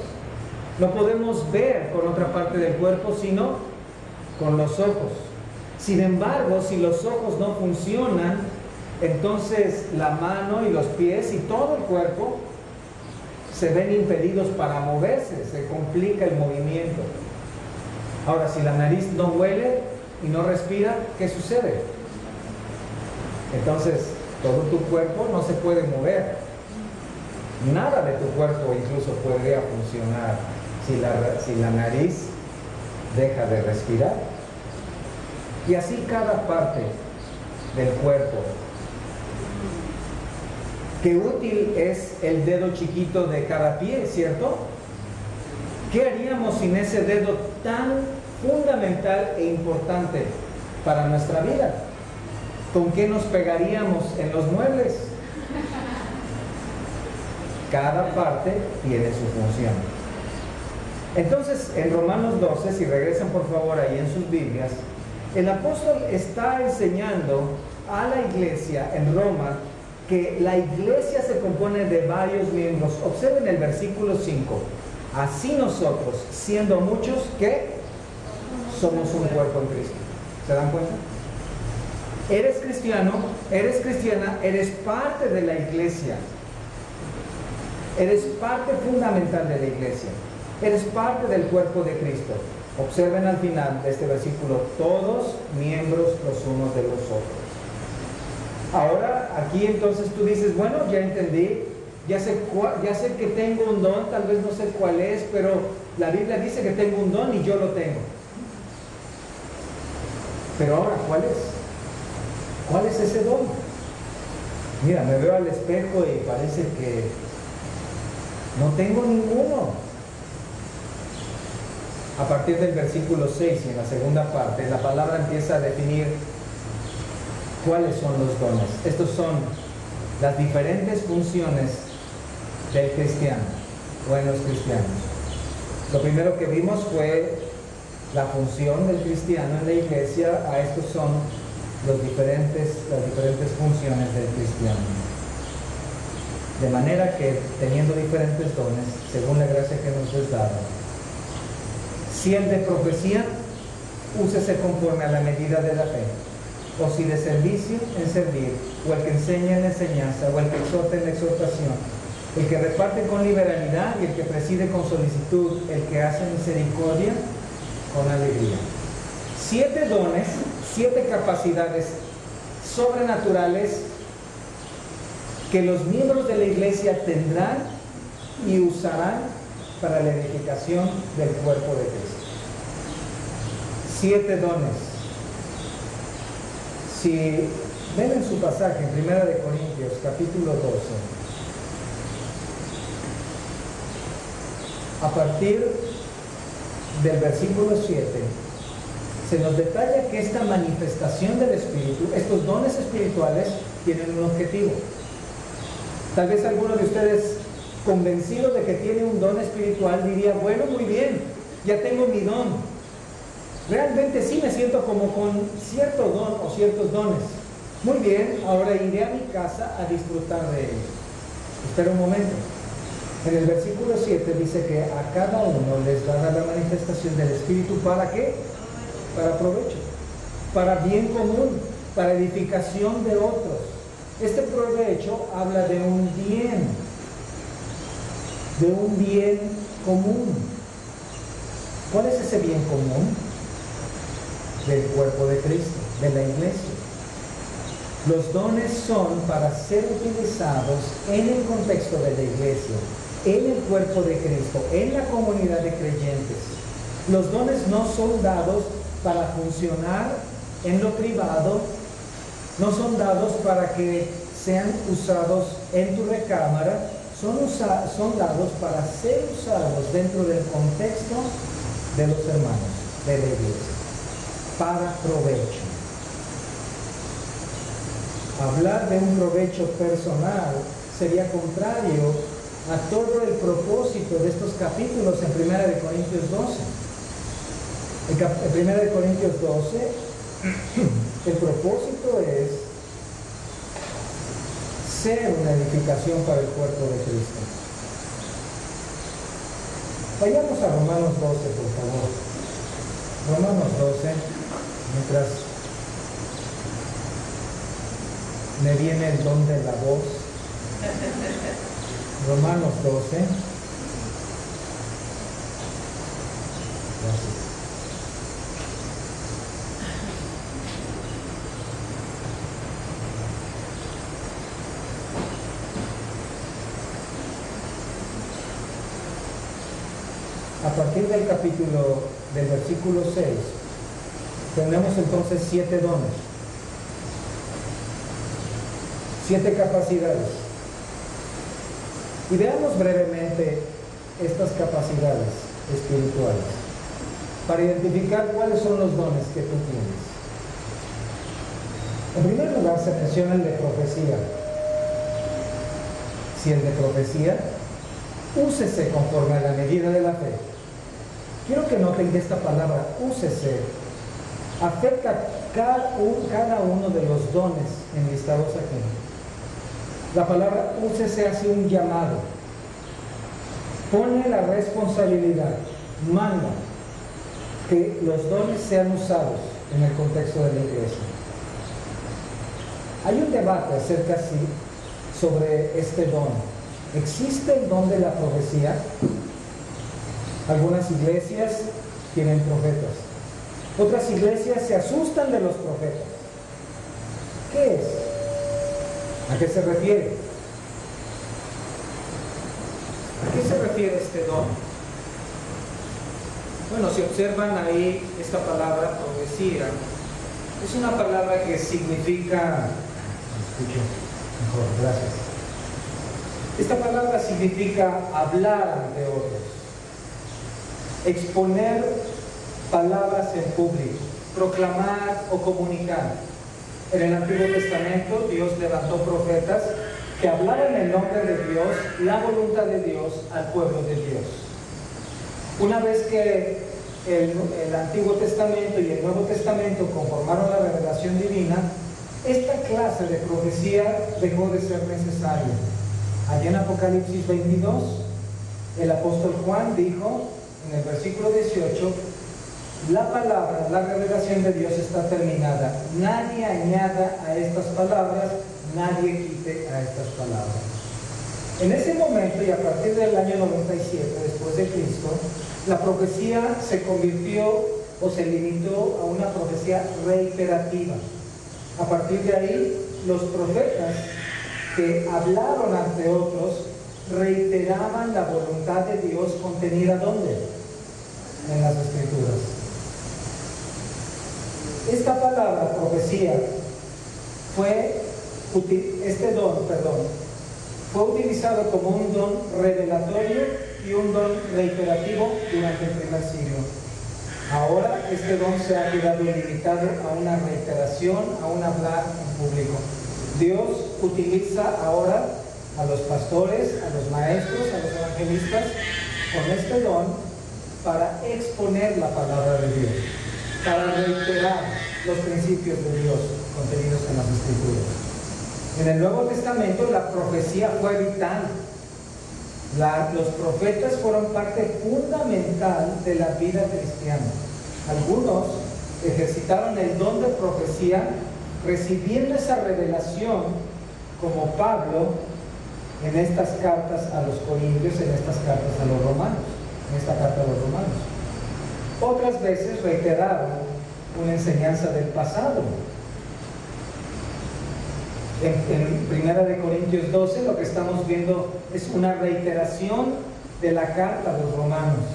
No podemos ver con otra parte del cuerpo, sino con los ojos. Sin embargo, si los ojos no funcionan, entonces la mano y los pies y todo el cuerpo se ven impedidos para moverse, se complica el movimiento. Ahora, si la nariz no huele y no respira, ¿qué sucede? Entonces, todo tu cuerpo no se puede mover. Nada de tu cuerpo incluso podría funcionar si la nariz deja de respirar. Y así cada parte del cuerpo. Qué útil es el dedo chiquito de cada pie, ¿cierto? ¿Qué haríamos sin ese dedo tan fundamental e importante para nuestra vida? ¿Con qué nos pegaríamos en los muebles? Cada parte tiene su función. Entonces, en Romanos 12, si regresan por favor ahí en sus Biblias, el apóstol está enseñando a la iglesia en Roma que la iglesia se compone de varios miembros. Observen el versículo 5. Así nosotros, siendo muchos, ¿qué? Somos un cuerpo en Cristo. ¿Se dan cuenta? Eres cristiano, eres cristiana, eres parte de la iglesia. Eres parte fundamental de la iglesia. Eres parte del cuerpo de Cristo. Observen al final de este versículo, todos miembros los unos de los otros. Ahora, aquí entonces tú dices, bueno, ya entendí, ya sé que tengo un don, tal vez no sé cuál es, pero la Biblia dice que tengo un don y yo lo tengo. Pero ahora, ¿cuál es? ¿Cuál es ese don? Mira, me veo al espejo y parece que no tengo ninguno. A partir del versículo 6 y en la segunda parte, la palabra empieza a definir cuáles son los dones. Estos son las diferentes funciones del cristiano o en los cristianos. Lo primero que vimos fue la función del cristiano en la iglesia. A estos son las diferentes funciones del cristiano. De manera que, teniendo diferentes dones, según la gracia que nos es dada, si el de profecía, úsese conforme a la medida de la fe, o si de servicio, en servir, o el que enseña en enseñanza, o el que exhorta en la exhortación, el que reparte con liberalidad y el que preside con solicitud, el que hace misericordia con alegría. 7 dones, 7 capacidades sobrenaturales que los miembros de la iglesia tendrán y usarán para la edificación del cuerpo de Cristo. 7 dones. Si ven en su pasaje en 1 Corintios, capítulo 12, a partir del versículo 7, se nos detalla que esta manifestación del Espíritu, estos dones espirituales, tienen un objetivo. Tal vez alguno de ustedes, convencido de que tiene un don espiritual, diría, bueno, muy bien, ya tengo mi don. Realmente sí me siento como con cierto don o ciertos dones. Muy bien, ahora iré a mi casa a disfrutar de ellos. Espera un momento. En el versículo 7 dice que a cada uno les dará la manifestación del Espíritu. ¿Para qué? Para provecho, para bien común, para edificación de otros. Este provecho habla de un bien común. ¿Cuál es ese bien común? Del cuerpo de Cristo, de la iglesia. Los dones son para ser utilizados en el contexto de la iglesia, en el cuerpo de Cristo, en la comunidad de creyentes. Los dones no son dados para funcionar en lo privado, no son dados para que sean usados en tu recámara, son dados para ser usados dentro del contexto de los hermanos de la iglesia, para provecho. Hablar de un provecho personal sería contrario a todo el propósito de estos capítulos en 1 Corintios 12. En 1 Corintios 12, el propósito es ser una edificación para el cuerpo de Cristo. Vayamos a Romanos 12, por favor. Romanos 12, mientras me viene el don de la voz. Romanos 12. Gracias. A partir del del versículo 6, tenemos entonces 7 dones, 7 capacidades. Y veamos brevemente estas capacidades espirituales para identificar cuáles son los dones que tú tienes. En primer lugar se menciona el de profecía. Si el de profecía, úsese conforme a la medida de la fe. Quiero que noten que esta palabra úsese afecta cada uno de los dones enlistados aquí. La palabra úsese hace un llamado, pone la responsabilidad, manda que los dones sean usados en el contexto de la iglesia. Hay un debate acerca sobre este don. ¿Existe el don de la profecía? Algunas iglesias tienen profetas. Otras iglesias se asustan de los profetas. ¿Qué es? ¿A qué se refiere? ¿A qué se refiere este don? Bueno, si observan ahí esta palabra profecía, es una palabra que significa... Escucho mejor, gracias. Esta palabra significa hablar ante otros, exponer palabras en público, proclamar o comunicar. En el Antiguo Testamento Dios levantó profetas que hablaban en nombre de Dios, la voluntad de Dios al pueblo de Dios. Una vez que el Antiguo Testamento y el Nuevo Testamento conformaron la revelación divina, esta clase de profecía dejó de ser necesaria. Allá en Apocalipsis 22, el apóstol Juan dijo en el versículo 18: la palabra, la revelación de Dios está terminada. Nadie añada a estas palabras, nadie quite a estas palabras. En ese momento y a partir del año 97 después de Cristo, la profecía se convirtió o se limitó a una profecía reiterativa. A partir de ahí, los profetas que hablaron ante otros reiteraban la voluntad de Dios contenida ¿dónde? En las Escrituras. Esta palabra, profecía, fue utilizado como un don revelatorio y un don reiterativo durante el primer siglo. Ahora este don se ha quedado limitado a una reiteración, a un hablar en público. Dios utiliza ahora a los pastores, a los maestros, a los evangelistas con este don para exponer la palabra de Dios, para reiterar los principios de Dios contenidos en las Escrituras. En el Nuevo Testamento la profecía fue vital. Los profetas fueron parte fundamental de la vida cristiana. Algunos ejercitaron el don de profecía recibiendo esa revelación, como Pablo en estas cartas a los Corintios, en estas cartas a los Romanos, en esta carta a los Romanos. Otras veces reiteraron una enseñanza del pasado. En 1 Corintios 12 lo que estamos viendo es una reiteración de la carta a los romanos.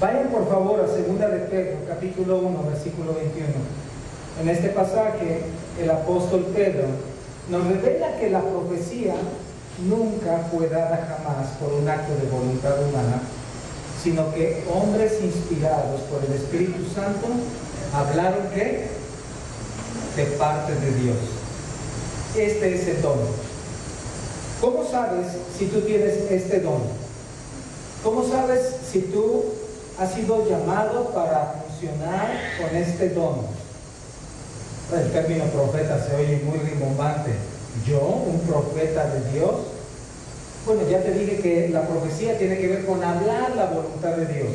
Vayan por favor a 2 de Pedro, capítulo 1, versículo 21. En este pasaje el apóstol Pedro nos revela que la profecía nunca fue dada jamás por un acto de voluntad humana, sino que hombres inspirados por el Espíritu Santo hablaron ¿qué? De parte de Dios. Este es el don. ¿Cómo sabes si tú tienes este don? ¿Cómo sabes si tú has sido llamado para funcionar con este don? El término profeta se oye muy rimbombante. ¿Yo, un profeta de Dios? Bueno, ya te dije que la profecía tiene que ver con hablar la voluntad de Dios,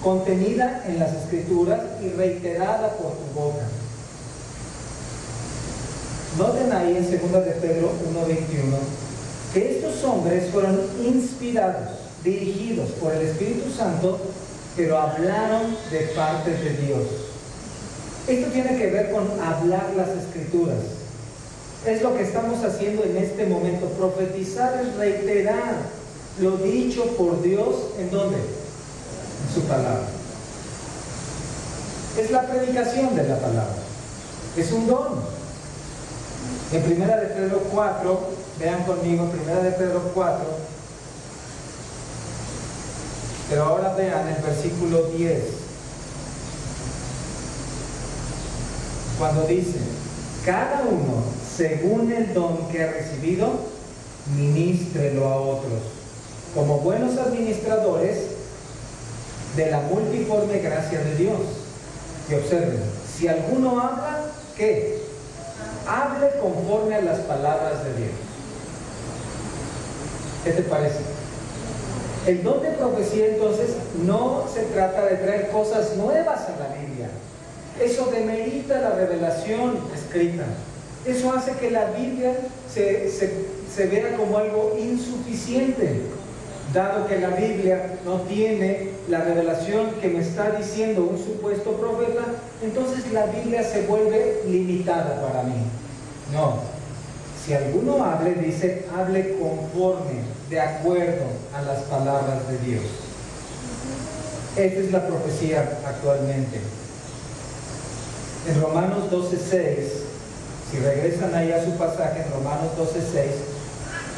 contenida en las Escrituras y reiterada por tu boca. Noten ahí en 2 de Pedro 1:21 que estos hombres fueron inspirados, dirigidos por el Espíritu Santo, pero hablaron de parte de Dios. Esto tiene que ver con hablar las Escrituras. Es lo que estamos haciendo en este momento. Profetizar es reiterar lo dicho por Dios, ¿en dónde? En su palabra. Es la predicación de la palabra. Es un don. En 1 de Pedro 4, vean conmigo, 1 de Pedro 4, pero ahora vean el versículo 10, cuando dice, cada uno, según el don que ha recibido, ministrelo a otros, como buenos administradores de la multiforme gracia de Dios. Y observen, si alguno habla, ¿qué? Hable conforme a las palabras de Dios. ¿Qué te parece? El don de profecía entonces no se trata de traer cosas nuevas a la Biblia. Eso demerita la revelación escrita. Eso hace que la Biblia se vea como algo insuficiente. Dado que la Biblia no tiene la revelación que me está diciendo un supuesto profeta, entonces la Biblia se vuelve limitada para mí. No. Si alguno hable, dice, hable conforme, de acuerdo a las palabras de Dios. Esta es la profecía actualmente. En Romanos 12:6, si regresan ahí a su pasaje, en Romanos 12:6,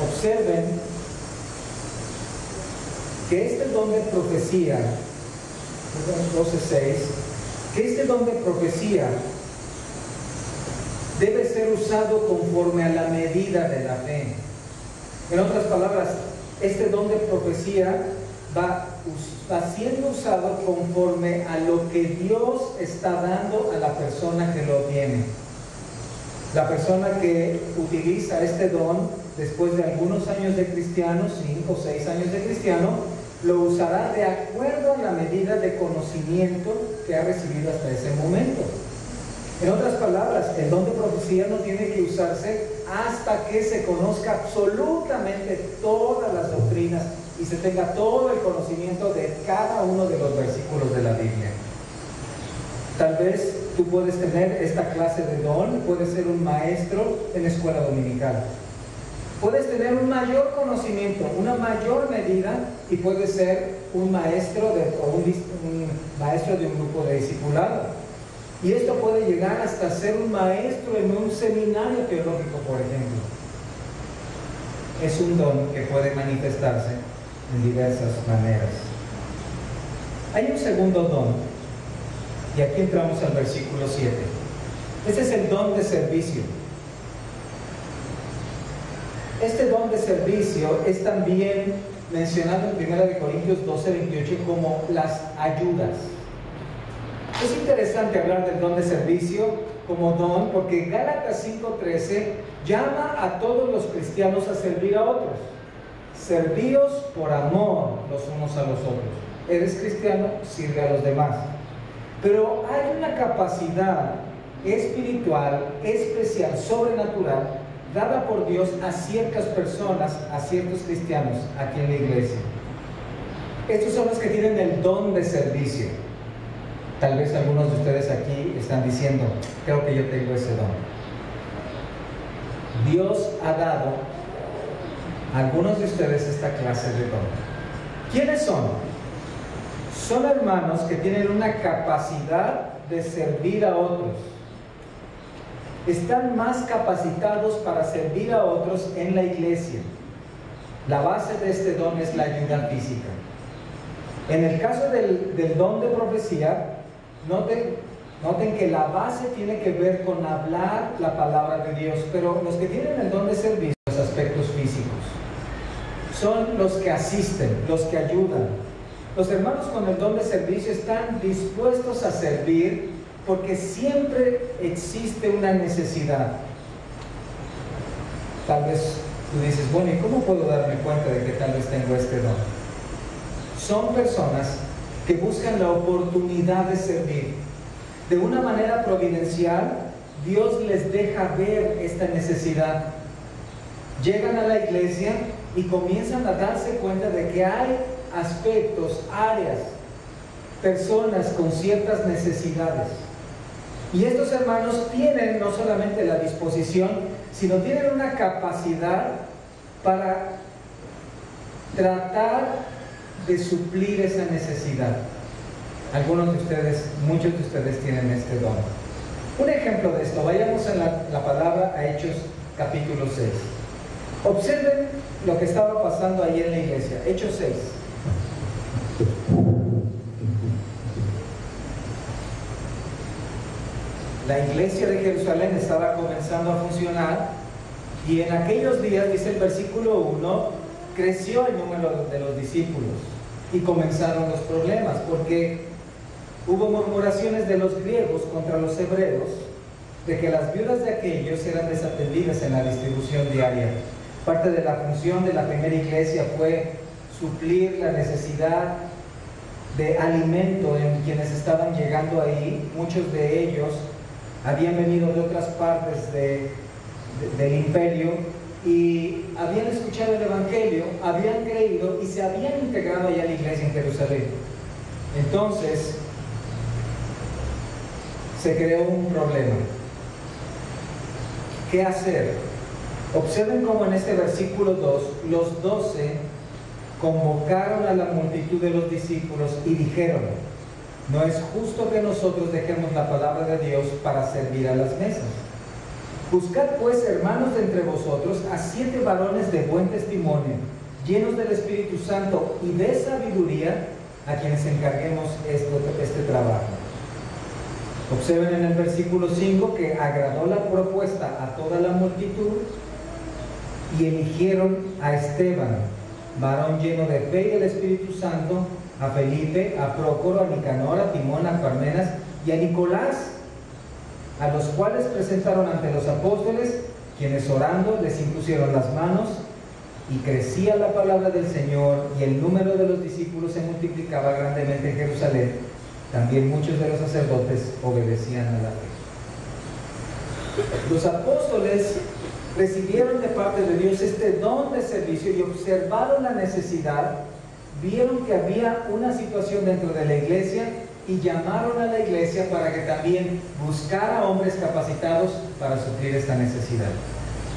observen que este don de profecía, 12:6, que este don de profecía debe ser usado conforme a la medida de la fe. En otras palabras, este don de profecía va siendo usado conforme a lo que Dios está dando a la persona que lo tiene. La persona que utiliza este don después de algunos años de cristiano, 5 o 6 años de cristiano, lo usará de acuerdo a la medida de conocimiento que ha recibido hasta ese momento. En otras palabras, el don de profecía no tiene que usarse hasta que se conozca absolutamente todas las doctrinas y se tenga todo el conocimiento de cada uno de los versículos de la Biblia. Tal vez tú puedes tener esta clase de don, puedes ser un maestro en escuela dominical. Puedes tener un mayor conocimiento, una mayor medida, y puedes ser un maestro un maestro de un grupo de discipulado. Y esto puede llegar hasta ser un maestro en un seminario teológico, por ejemplo. Es un don que puede manifestarse en diversas maneras. Hay un segundo don, y aquí entramos al versículo 7. Este es el don de servicio. Este don de servicio es también mencionado en 1 Corintios 12:28 como las ayudas. Es interesante hablar del don de servicio como don, porque Gálatas 5:13 llama a todos los cristianos a servir a otros. Servíos por amor los unos a los otros. Eres cristiano, sirve a los demás. Pero hay una capacidad espiritual, especial, sobrenatural, dada por Dios a ciertas personas, a ciertos cristianos aquí en la iglesia. Estos son los que tienen el don de servicio. Tal vez algunos de ustedes aquí están diciendo, creo que yo tengo ese don. Dios ha dado a algunos de ustedes esta clase de don. ¿Quiénes son? Son hermanos que tienen una capacidad de servir a otros. Están más capacitados para servir a otros en la iglesia. La base de este don es la ayuda física. En el caso del don de profecía, noten que la base tiene que ver con hablar la palabra de Dios, pero los que tienen el don de servicio, los aspectos físicos, son los que asisten, los que ayudan. Los hermanos con el don de servicio están dispuestos a servir porque siempre existe una necesidad. Tal vez tú dices, bueno, ¿y cómo puedo darme cuenta de que tal vez tengo este don? Son personas que buscan la oportunidad de servir. De una manera providencial, Dios les deja ver esta necesidad. Llegan a la iglesia y comienzan a darse cuenta de que hay aspectos, áreas, personas con ciertas necesidades. Y estos hermanos tienen no solamente la disposición, sino tienen una capacidad para tratar de suplir esa necesidad. Algunos de ustedes, muchos de ustedes tienen este don. Un ejemplo de esto, vayamos a la palabra a Hechos capítulo 6. Observen lo que estaba pasando ahí en la iglesia. Hechos 6. La iglesia de Jerusalén estaba comenzando a funcionar, y en aquellos días, dice el versículo 1, creció el número de los discípulos y comenzaron los problemas, porque hubo murmuraciones de los griegos contra los hebreos de que las viudas de aquellos eran desatendidas en la distribución diaria. Parte de la función de la primera iglesia fue suplir la necesidad de alimento en quienes estaban llegando ahí. Muchos de ellos habían venido de otras partes del imperio y habían escuchado el evangelio, habían creído y se habían integrado allá a la iglesia en Jerusalén. Entonces se creó un problema. ¿Qué hacer? Observen cómo en este versículo 2, los 12 convocaron a la multitud de los discípulos y dijeron: no es justo que nosotros dejemos la palabra de Dios para servir a las mesas. Buscad pues, hermanos, de entre vosotros a 7 varones de buen testimonio, llenos del Espíritu Santo y de sabiduría, a quienes encarguemos este trabajo. Observen en el versículo 5 que agradó la propuesta a toda la multitud y eligieron a Esteban, varón lleno de fe y del Espíritu Santo, a Felipe, a Prócoro, a Nicanor, a Timón, a Parmenas y a Nicolás, a los cuales presentaron ante los apóstoles, quienes orando les impusieron las manos, y crecía la palabra del Señor, y el número de los discípulos se multiplicaba grandemente en Jerusalén. También muchos de los sacerdotes obedecían a la fe. Los apóstoles recibieron de parte de Dios este don de servicio y observaron la necesidad, vieron que había una situación dentro de la iglesia y llamaron a la iglesia para que también buscara hombres capacitados para suplir esta necesidad.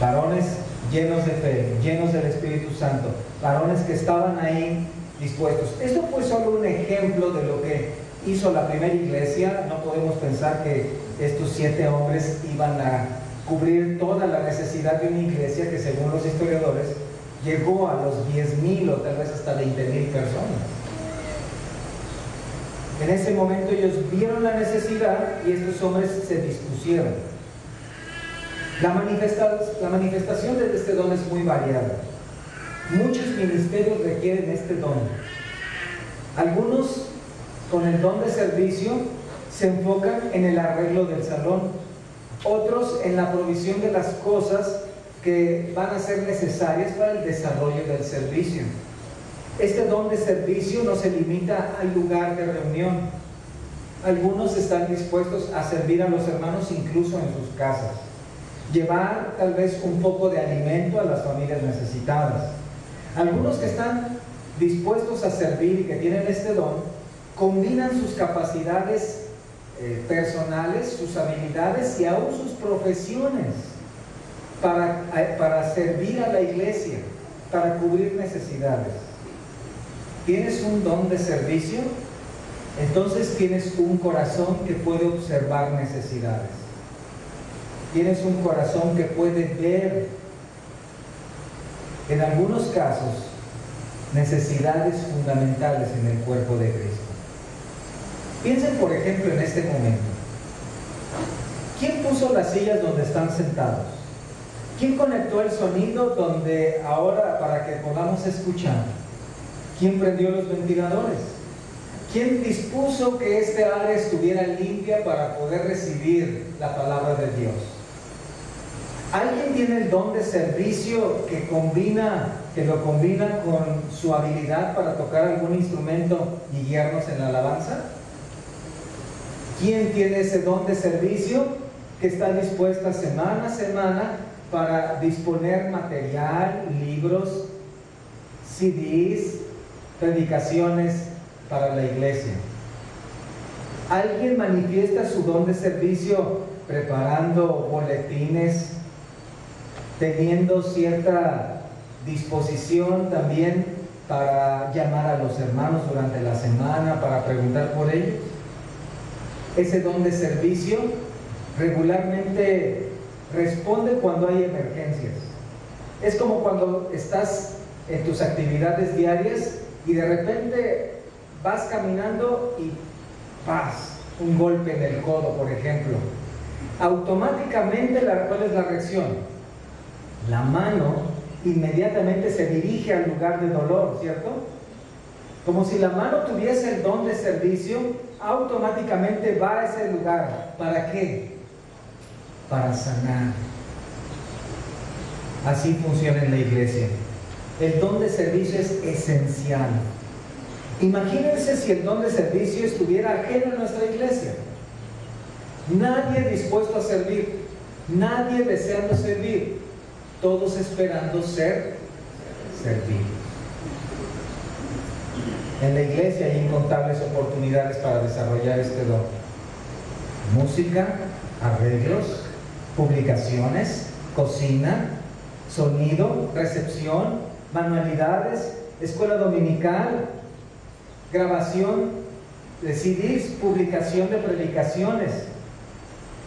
Varones llenos de fe, llenos del Espíritu Santo, varones que estaban ahí dispuestos. Esto fue solo un ejemplo de lo que hizo la primera iglesia. No podemos pensar que estos 7 hombres iban a cubrir toda la necesidad de una iglesia que, según los historiadores, llegó a los 10,000 o tal vez hasta 20,000 personas. En ese momento ellos vieron la necesidad y estos hombres se dispusieron. La manifestación de este don es muy variada. Muchos ministerios requieren este don. Algunos, con el don de servicio, se enfocan en el arreglo del salón. Otros en la provisión de las cosas que van a ser necesarias para el desarrollo del servicio. Este don de servicio no se limita al lugar de reunión. Algunos están dispuestos a servir a los hermanos incluso en sus casas. Llevar tal vez un poco de alimento a las familias necesitadas. Algunos que están dispuestos a servir y que tienen este don, combinan sus capacidades personales, sus habilidades y aún sus profesiones para servir a la iglesia, para cubrir necesidades. ¿Tienes un don de servicio? Entonces tienes un corazón que puede observar necesidades. Tienes un corazón que puede ver, en algunos casos, necesidades fundamentales en el cuerpo de Cristo. Piensen, por ejemplo, en este momento. ¿Quién puso las sillas donde están sentados? ¿Quién conectó el sonido donde ahora para que podamos escuchar? ¿Quién prendió los ventiladores? ¿Quién dispuso que este área estuviera limpia para poder recibir la palabra de Dios? ¿Alguien tiene el don de servicio que lo combina con su habilidad para tocar algún instrumento y guiarnos en la alabanza? ¿Quién tiene ese don de servicio que está dispuesta semana a semana para disponer material, libros, CDs, predicaciones para la iglesia? ¿Alguien manifiesta su don de servicio preparando boletines, teniendo cierta disposición también para llamar a los hermanos durante la semana, para preguntar por ellos? Ese don de servicio regularmente responde cuando hay emergencias. Es como cuando estás en tus actividades diarias y de repente vas caminando y ¡paz! Un golpe en el codo, por ejemplo. Automáticamente, ¿cuál es la reacción? La mano inmediatamente se dirige al lugar de dolor, ¿cierto? Como si la mano tuviese el don de servicio, automáticamente va a ese lugar. ¿Para qué? Para sanar. Así funciona en la iglesia. El don de servicio es esencial. Imagínense si el don de servicio estuviera ajeno en nuestra iglesia. Nadie dispuesto a servir, nadie deseando servir, todos esperando ser servidos. En la iglesia hay incontables oportunidades para desarrollar este don. Música, arreglos, publicaciones, cocina, sonido, recepción, manualidades, escuela dominical, grabación de CDs, publicación de predicaciones.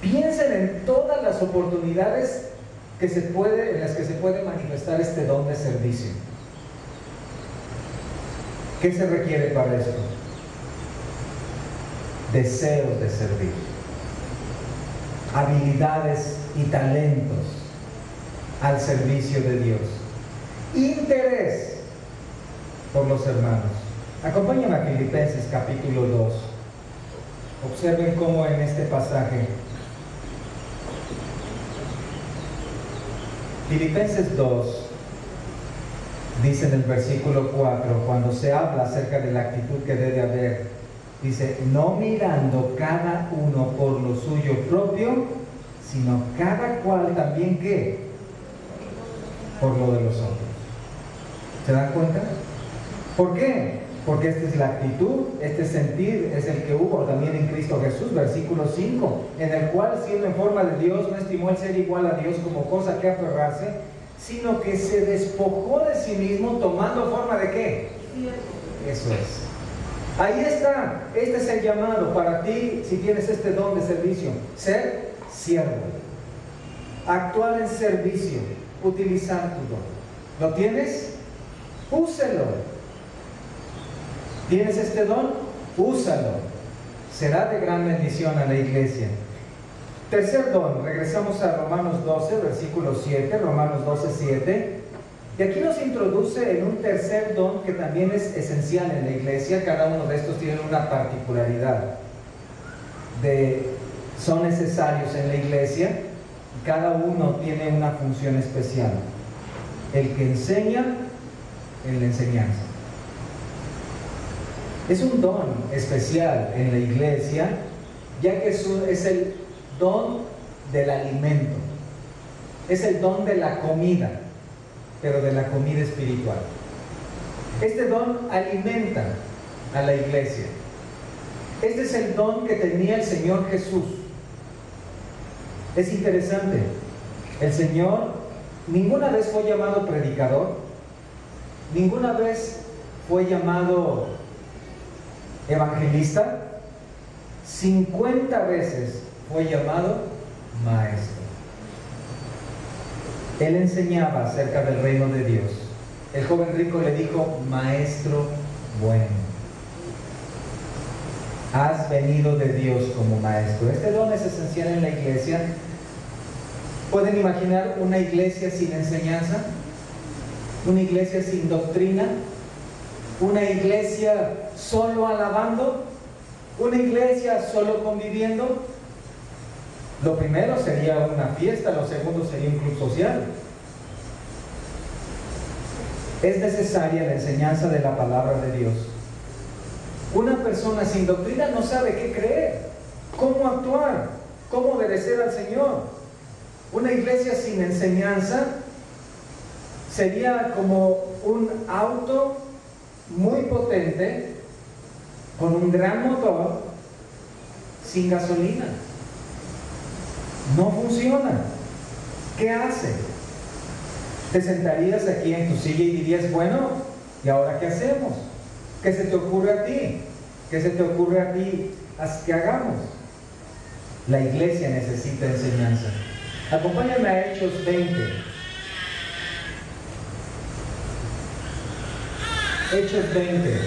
Piensen en todas las oportunidades en las que se puede manifestar este don de servicio. ¿Qué se requiere para esto? Deseos de servir, habilidades y talentos al servicio de Dios, interés por los hermanos. Acompáñame a Filipenses capítulo 2. Observen cómo en este pasaje, Filipenses 2, dice en el versículo 4, cuando se habla acerca de la actitud que debe haber, dice, no mirando cada uno por lo suyo propio, sino cada cual también, ¿qué? Por lo de los otros. ¿Se dan cuenta? ¿Por qué? Porque esta es la actitud, este sentir es el que hubo también en Cristo Jesús, versículo 5, en el cual, siendo en forma de Dios, no estimó el ser igual a Dios como cosa que aferrarse, sino que se despojó de sí mismo tomando forma de ¿qué? Eso es. Ahí está. Este es el llamado para ti si tienes este don de servicio. Ser siervo. Actuar en servicio. Utilizar tu don. ¿Lo tienes? Úselo. ¿Tienes este don? Úsalo. Será de gran bendición a la iglesia. Tercer don, regresamos a Romanos 12, versículo 7, Romanos 12, 7. Y aquí nos introduce en un tercer don que también es esencial en la iglesia. Cada uno de estos tiene una particularidad. Son necesarios en la iglesia. Y cada uno tiene una función especial. El que enseña en la enseñanza. Es un don especial en la iglesia, ya que es el don del alimento. Es el don de la comida, pero de la comida espiritual. Este don alimenta a la iglesia. Este es el don que tenía el Señor Jesús. Es interesante. El Señor ninguna vez fue llamado predicador, ninguna vez fue llamado evangelista, 50 veces fue llamado maestro. Él enseñaba acerca del reino de Dios. El joven rico le dijo: maestro bueno, has venido de Dios como maestro. Este don es esencial en la iglesia. ¿Pueden imaginar una iglesia sin enseñanza? ¿Una iglesia sin doctrina? ¿Una iglesia solo alabando? ¿Una iglesia solo conviviendo? Lo primero sería una fiesta, lo segundo sería un club social. Es necesaria la enseñanza de la palabra de Dios. Una persona sin doctrina no sabe qué creer, cómo actuar, cómo obedecer al Señor. Una iglesia sin enseñanza sería como un auto muy potente con un gran motor sin gasolina. No funciona. ¿Qué hace? Te sentarías aquí en tu silla y dirías: bueno, ¿y ahora qué hacemos? ¿Qué se te ocurre a ti? ¿Qué se te ocurre a ti que hagamos? La iglesia necesita enseñanza. Acompáñame a Hechos 20. Hechos 20.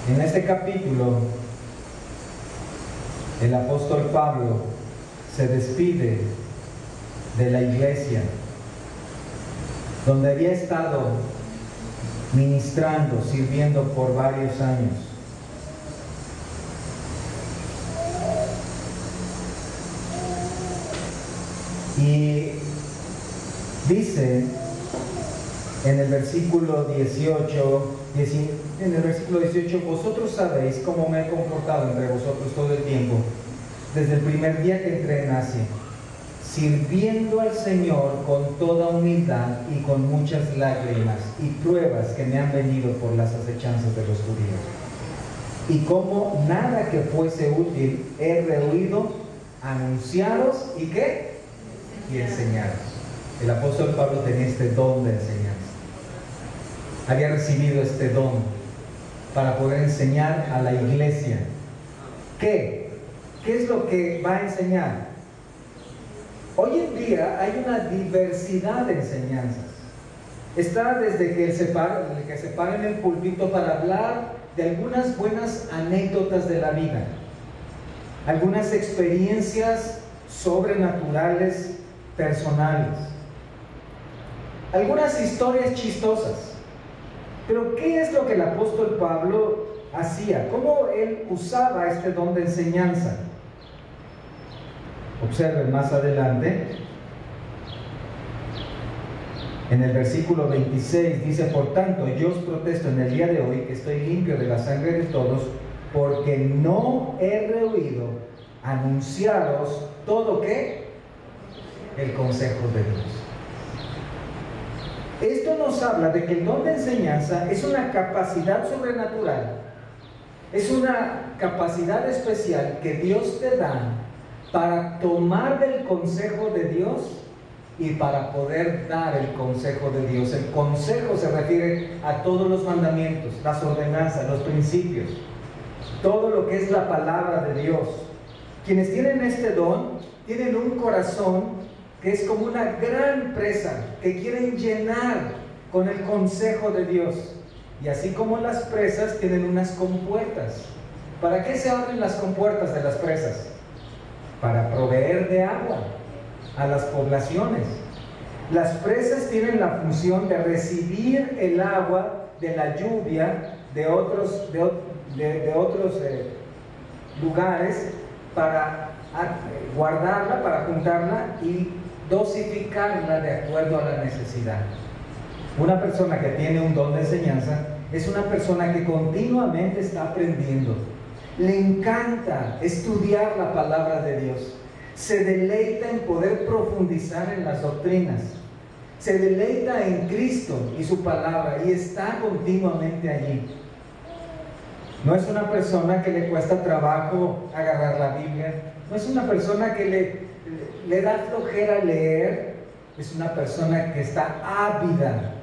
En este capítulo, el apóstol Pablo se despide de la iglesia donde había estado ministrando, sirviendo por varios años. Y dice en el versículo 18, vosotros sabéis cómo me he comportado entre vosotros todo el tiempo, desde el primer día que entré en Asia, sirviendo al Señor con toda humildad y con muchas lágrimas y pruebas que me han venido por las acechanzas de los judíos. Y como nada que fuese útil he rehuido anunciaros y ¿qué? Y enseñaros. El apóstol Pablo tenía este don de enseñanza. Había recibido este don para poder enseñar a la iglesia. ¿Qué? ¿Qué es lo que va a enseñar? Hoy en día hay una diversidad de enseñanzas. Está desde que se para en el púlpito para hablar de algunas buenas anécdotas de la vida, algunas experiencias sobrenaturales personales, algunas historias chistosas. Pero ¿qué es lo que el apóstol Pablo hacía? ¿Cómo él usaba este don de enseñanza? Observen más adelante, en el versículo 26 dice: por tanto, yo os protesto en el día de hoy que estoy limpio de la sangre de todos, porque no he rehuido anunciaros todo ¿qué? El consejo de Dios. Esto nos habla de que el don de enseñanza es una capacidad sobrenatural Es una capacidad especial que Dios te da para tomar del consejo de Dios y para poder dar el consejo de Dios. El consejo se refiere a todos los mandamientos, las ordenanzas, los principios, todo lo que es la palabra de Dios. Quienes tienen este don tienen un corazón que es como una gran presa que quieren llenar con el consejo de Dios. Y así como las presas tienen unas compuertas. ¿Para qué se abren las compuertas de las presas? Para proveer de agua a las poblaciones. Las presas tienen la función de recibir el agua de la lluvia de otros lugares para guardarla, para juntarla y dosificarla de acuerdo a la necesidad. Una persona que tiene un don de enseñanza es una persona que continuamente está aprendiendo. Le encanta estudiar la palabra de Dios. Se deleita en poder profundizar en las doctrinas. Se deleita en Cristo y su palabra y está continuamente allí. No es una persona que le cuesta trabajo agarrar la Biblia. No es una persona que le da flojera leer. Es una persona que está ávida.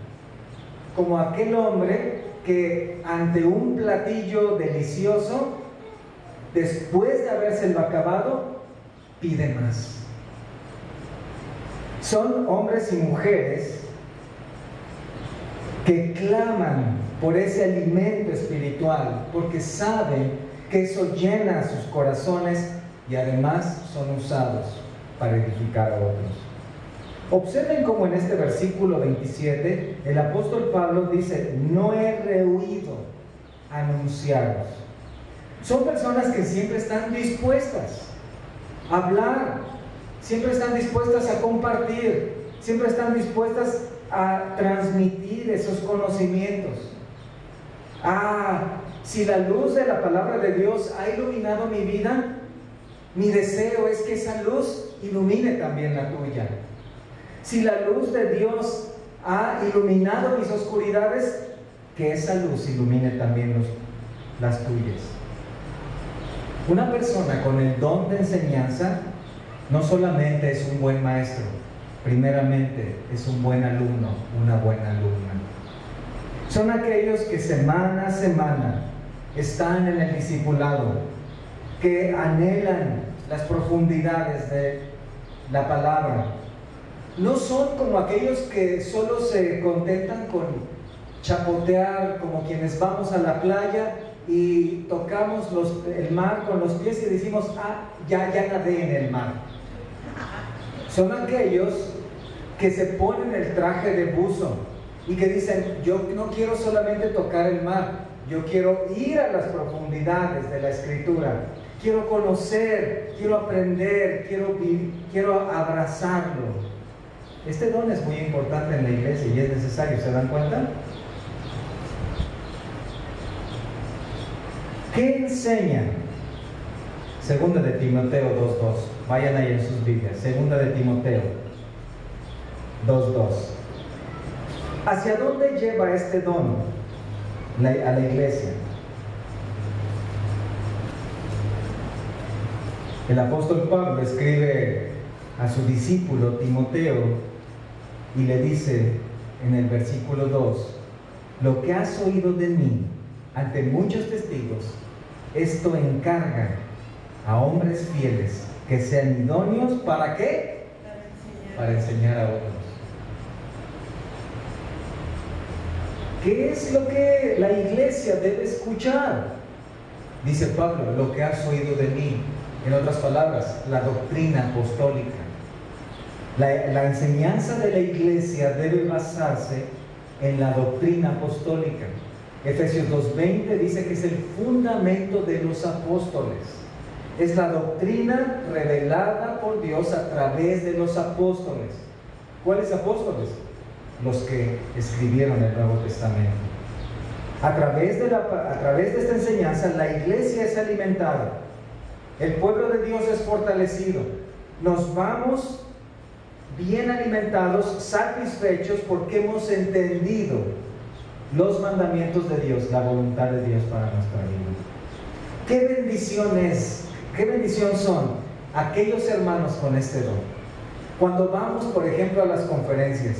Como aquel hombre que ante un platillo delicioso, después de habérselo acabado, pide más. Son hombres y mujeres que claman por ese alimento espiritual, porque saben que eso llena sus corazones y además son usados para edificar a otros. Observen cómo en este versículo 27 el apóstol Pablo dice: no he rehuido anunciaros. Son personas que siempre están dispuestas a hablar, siempre están dispuestas a compartir, siempre están dispuestas a transmitir esos conocimientos. Si la luz de la palabra de Dios ha iluminado mi vida, mi deseo es que esa luz ilumine también la tuya. Si la luz de Dios ha iluminado mis oscuridades, que esa luz ilumine también las tuyas. Una persona con el don de enseñanza no solamente es un buen maestro, primeramente es un buen alumno, una buena alumna. Son aquellos que semana a semana están en el discipulado, que anhelan las profundidades de la palabra. No son como aquellos que solo se contentan con chapotear, como quienes vamos a la playa y tocamos el mar con los pies y decimos: ya nadé en el mar. Son aquellos que se ponen el traje de buzo y que dicen: yo no quiero solamente tocar el mar, yo quiero ir a las profundidades de la Escritura, quiero conocer, quiero aprender, quiero abrazarlo. Este don es muy importante en la iglesia y es necesario, ¿se dan cuenta? ¿Qué enseña? Segunda de Timoteo 2:2. Vayan ahí en sus Biblias. Segunda de Timoteo 2:2. ¿Hacia dónde lleva este don a la iglesia? El apóstol Pablo escribe a su discípulo Timoteo y le dice en el versículo 2: lo que has oído de mí ante muchos testigos, esto encarga a hombres fieles que sean idóneos. ¿Para qué? Para enseñar a otros. ¿Qué es lo que la iglesia debe escuchar? Dice Pablo: lo que has oído de mí. En otras palabras, la doctrina apostólica. La enseñanza de la iglesia debe basarse en la doctrina apostólica. Efesios 2:20 dice que es el fundamento de los apóstoles. Es la doctrina revelada por Dios a través de los apóstoles. ¿Cuáles apóstoles? Los que escribieron el Nuevo Testamento. A través de esta enseñanza, la iglesia es alimentada. El pueblo de Dios es fortalecido. Nos vamos bien alimentados, satisfechos, porque hemos entendido los mandamientos de Dios, la voluntad de Dios para nuestra vida. ¿Qué bendición son aquellos hermanos con este don? Cuando vamos, por ejemplo, a las conferencias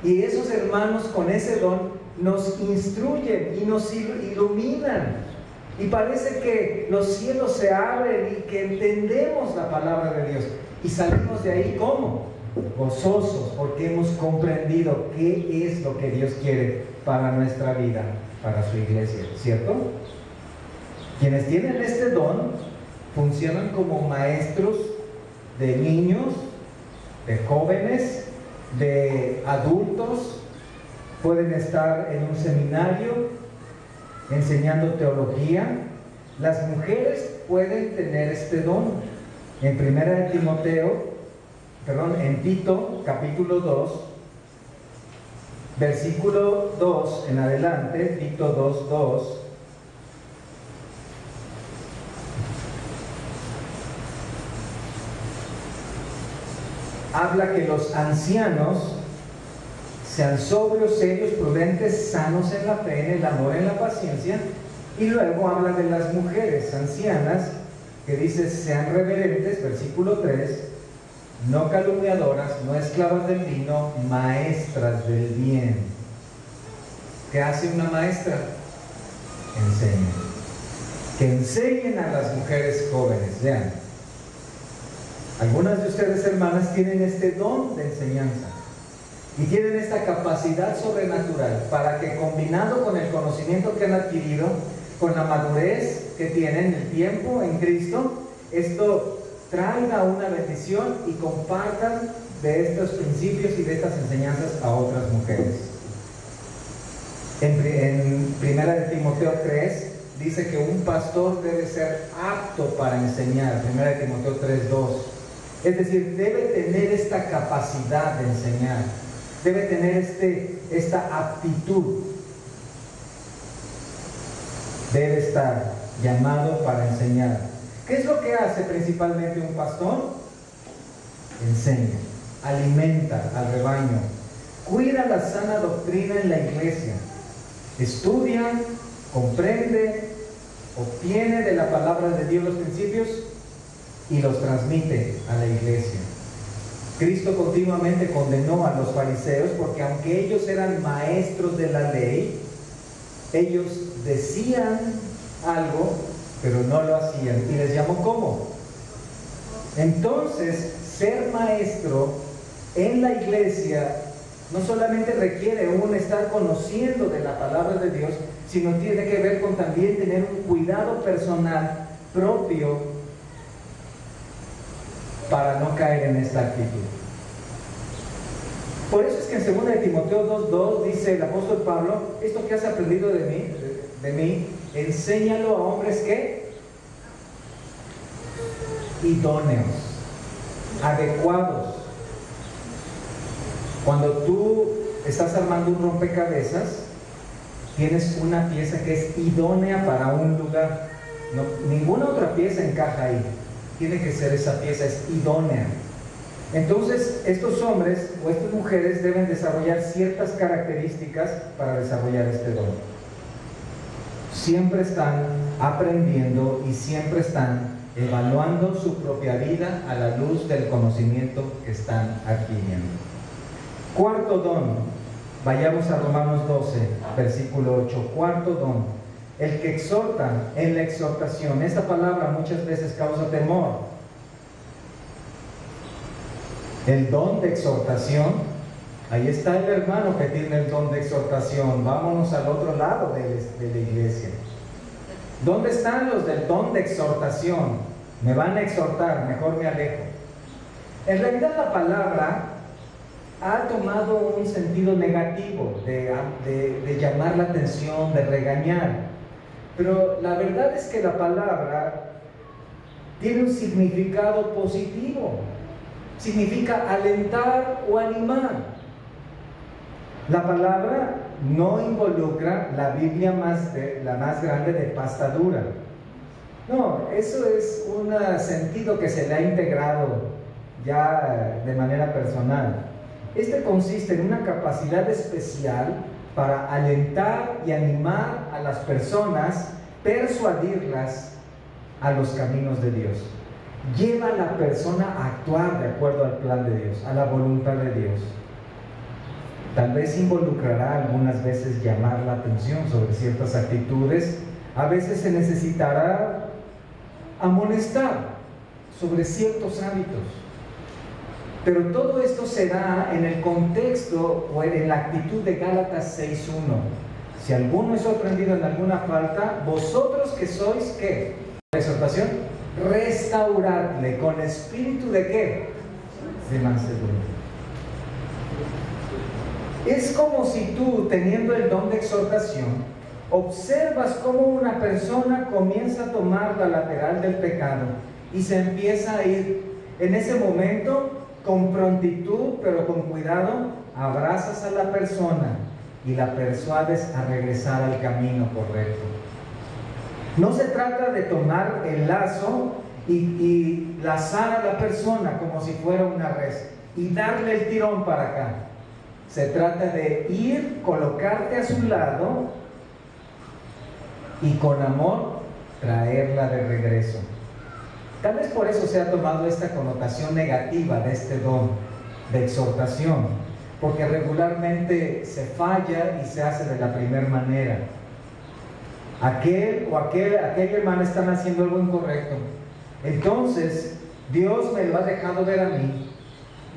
y esos hermanos con ese don nos instruyen y nos iluminan y parece que los cielos se abren y que entendemos la palabra de Dios y salimos de ahí ¿cómo? Gozosos, porque hemos comprendido qué es lo que Dios quiere para nuestra vida, para su iglesia, ¿cierto? Quienes tienen este don funcionan como maestros de niños, de jóvenes, de adultos, pueden estar en un seminario enseñando teología. Las mujeres pueden tener este don. En Tito, capítulo 2, versículo 2 en adelante, Tito 2:2. Habla que los ancianos sean sobrios, serios, prudentes, sanos en la fe, en el amor, en la paciencia. Y luego habla de las mujeres ancianas, que dice sean reverentes, versículo 3, no calumniadoras, no esclavas del vino, maestras del bien. ¿Qué hace una maestra? Enseña. Que enseñen a las mujeres jóvenes. Vean, algunas de ustedes, hermanas, tienen este don de enseñanza y tienen esta capacidad sobrenatural para que, combinado con el conocimiento que han adquirido, con la madurez que tienen, el tiempo en Cristo, esto traiga una bendición y compartan de estos principios y de estas enseñanzas a otras mujeres. En 1 Timoteo 3 dice que un pastor debe ser apto para enseñar, 1 Timoteo 3:2. Es decir, debe tener esta capacidad de enseñar, debe tener esta aptitud, debe estar llamado para enseñar. ¿Qué es lo que hace principalmente un pastor? Enseña, alimenta al rebaño, cuida la sana doctrina en la iglesia, estudia, comprende, obtiene de la palabra de Dios los principios y los transmite a la iglesia. Cristo continuamente condenó a los fariseos porque, aunque ellos eran maestros de la ley, ellos decían algo pero no lo hacían, y les llamó ¿cómo? Entonces, ser maestro en la iglesia no solamente requiere estar conociendo de la palabra de Dios, sino tiene que ver con también tener un cuidado personal propio para no caer en esta actitud. Por eso es que en 2 Timoteo 2:2 dice el apóstol Pablo: esto que has aprendido de mí, enséñalo a hombres que idóneos, adecuados. Cuando tú estás armando un rompecabezas, tienes una pieza que es idónea para un lugar. Ninguna otra pieza encaja ahí. Tiene que ser esa pieza, es idónea. Entonces, estos hombres o estas mujeres deben desarrollar ciertas características para desarrollar este don. Siempre están aprendiendo y siempre están evaluando su propia vida a la luz del conocimiento que están adquiriendo. Cuarto don, vayamos a Romanos 12, versículo 8. Cuarto don, el que exhorta en la exhortación. Esta palabra muchas veces causa temor. El don de exhortación, ahí está el hermano que tiene el don de exhortación. Vámonos al otro lado de la iglesia. ¿Dónde están los del don de exhortación? Me van a exhortar, mejor me alejo. En realidad la palabra ha tomado un sentido negativo de llamar la atención, de regañar. Pero la verdad es que la palabra tiene un significado positivo. Significa alentar o animar. La palabra no involucra la Biblia la más grande de pasta dura. No, eso es un sentido que se le ha integrado ya de manera personal. Este consiste en una capacidad especial para alentar y animar a las personas, persuadirlas a los caminos de Dios. Lleva a la persona a actuar de acuerdo al plan de Dios, a la voluntad de Dios. Tal vez involucrará algunas veces llamar la atención sobre ciertas actitudes. A veces se necesitará amonestar sobre ciertos hábitos. Pero todo esto se da en el contexto o en la actitud de Gálatas 6:1. Si alguno es sorprendido en alguna falta, vosotros que sois, ¿qué? La exhortación, restauradle con espíritu de ¿qué? De mansedumbre. Es como si tú, teniendo el don de exhortación, observas cómo una persona comienza a tomar la lateral del pecado y se empieza a ir. En ese momento, con prontitud, pero con cuidado, abrazas a la persona y la persuades a regresar al camino correcto. No se trata de tomar el lazo y lazar a la persona como si fuera una res y darle el tirón para acá. Se trata de ir, colocarte a su lado y con amor traerla de regreso. Tal vez por eso se ha tomado esta connotación negativa de este don de exhortación, porque regularmente se falla y se hace de la primera manera. Aquella hermana están haciendo algo incorrecto. Entonces, Dios me lo ha dejado ver a mí.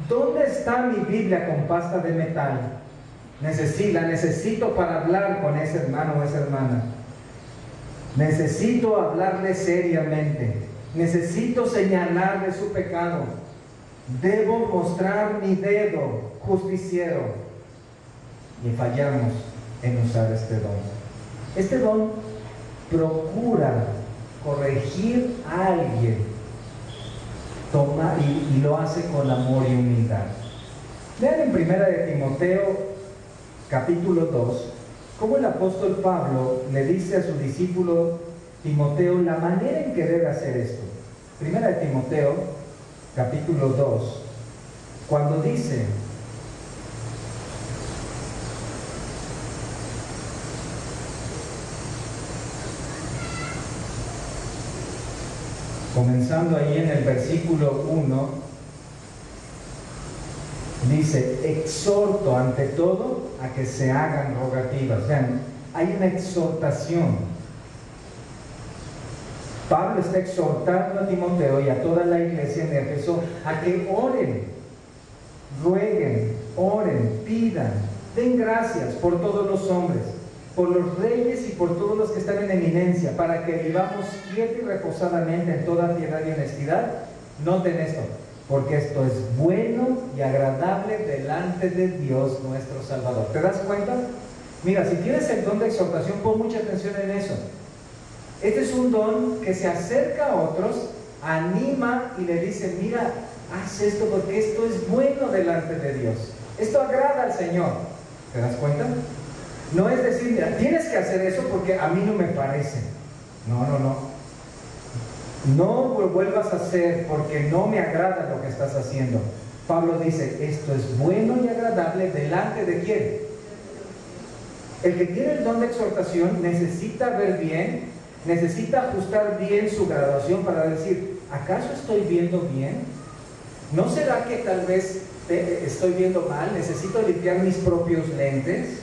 ¿Dónde está mi Biblia con pasta de metal? La necesito para hablar con ese hermano o esa hermana. Necesito hablarle seriamente. Necesito señalarle su pecado. Debo mostrar mi dedo justiciero. Y fallamos en usar este don. Este don procura corregir a alguien, y lo hace con amor y humildad. Vean en 1 de Timoteo capítulo 2 cómo el apóstol Pablo le dice a su discípulo Timoteo la manera en que debe hacer esto. 1 de Timoteo capítulo 2, cuando dice: comenzando ahí en el versículo 1, dice: exhorto ante todo a que se hagan rogativas. Vean, hay una exhortación. Pablo está exhortando a Timoteo y a toda la iglesia en Éfeso a que oren, rueguen, oren, pidan, den gracias por todos los hombres, por los reyes y por todos los que están en eminencia, para que vivamos quieta y reposadamente en toda piedad y honestidad. Noten esto: porque esto es bueno y agradable delante de Dios nuestro Salvador. ¿Te das cuenta? Mira, si tienes el don de exhortación, pon mucha atención en eso. Este es un don que se acerca a otros, anima y le dice: mira, haz esto porque esto es bueno delante de Dios. Esto agrada al Señor. ¿Te das cuenta? No es decir, mira, tienes que hacer eso porque a mí no me parece. No. No lo vuelvas a hacer porque no me agrada lo que estás haciendo. Pablo dice: esto es bueno y agradable delante de ¿quién? El que tiene el don de exhortación necesita ver bien, necesita ajustar bien su graduación para decir: ¿acaso estoy viendo bien? ¿No será que tal vez estoy viendo mal? ¿Necesito limpiar mis propios lentes?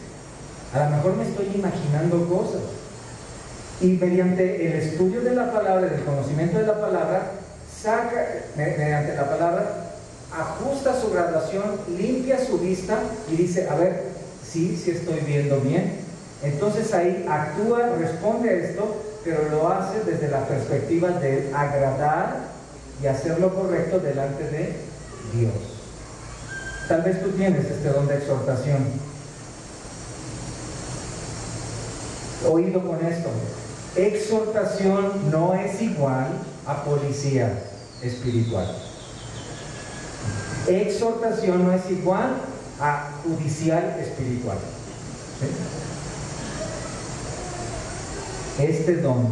A lo mejor me estoy imaginando cosas. Y mediante el estudio de la palabra, del conocimiento de la palabra, mediante la palabra, ajusta su graduación, limpia su vista y dice: a ver, sí estoy viendo bien. Entonces ahí actúa, responde a esto, pero lo hace desde la perspectiva de agradar y hacer lo correcto delante de Dios. Tal vez tú tienes este don de exhortación. Oído con esto: exhortación no es igual a policía espiritual. Exhortación no es igual a judicial espiritual. ¿Sí? Este don,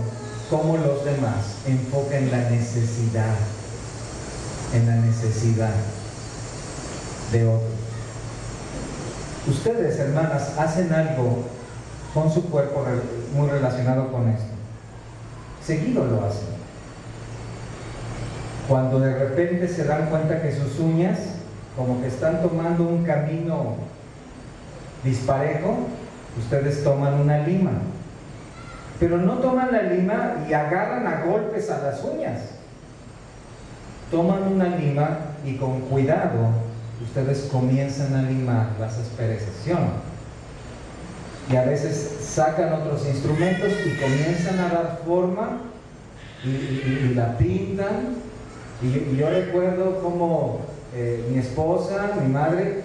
como los demás, enfoca en la necesidad de otros. Ustedes, hermanas, hacen algo con su cuerpo muy relacionado con esto. Seguido lo hacen. Cuando de repente se dan cuenta que sus uñas como que están tomando un camino disparejo, ustedes toman una lima. Pero no toman la lima y agarran a golpes a las uñas. Toman una lima y con cuidado ustedes comienzan a limar las asperezas, ¿sí o no? Y a veces sacan otros instrumentos y comienzan a dar forma y la pintan. Y yo recuerdo como mi esposa, mi madre,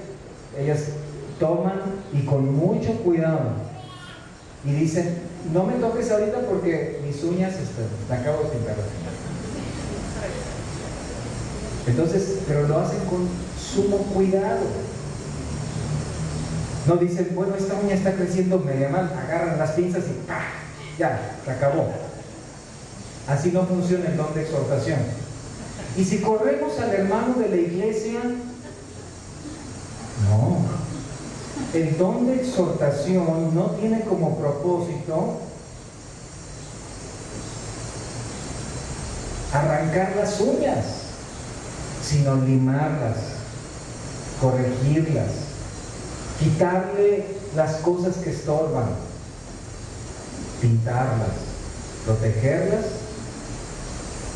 ellas toman y con mucho cuidado y dicen: no me toques ahorita porque mis uñas te acabo de pintar. Entonces, pero lo hacen con sumo cuidado. No dicen: bueno, esta uña está creciendo media mal, agarran las pinzas y ¡pah! Ya, se acabó. Así no funciona el don de exhortación. Y si corremos al hermano de la iglesia, no. El don de exhortación no tiene como propósito arrancar las uñas, sino limarlas, corregirlas, quitarle las cosas que estorban, pintarlas, protegerlas,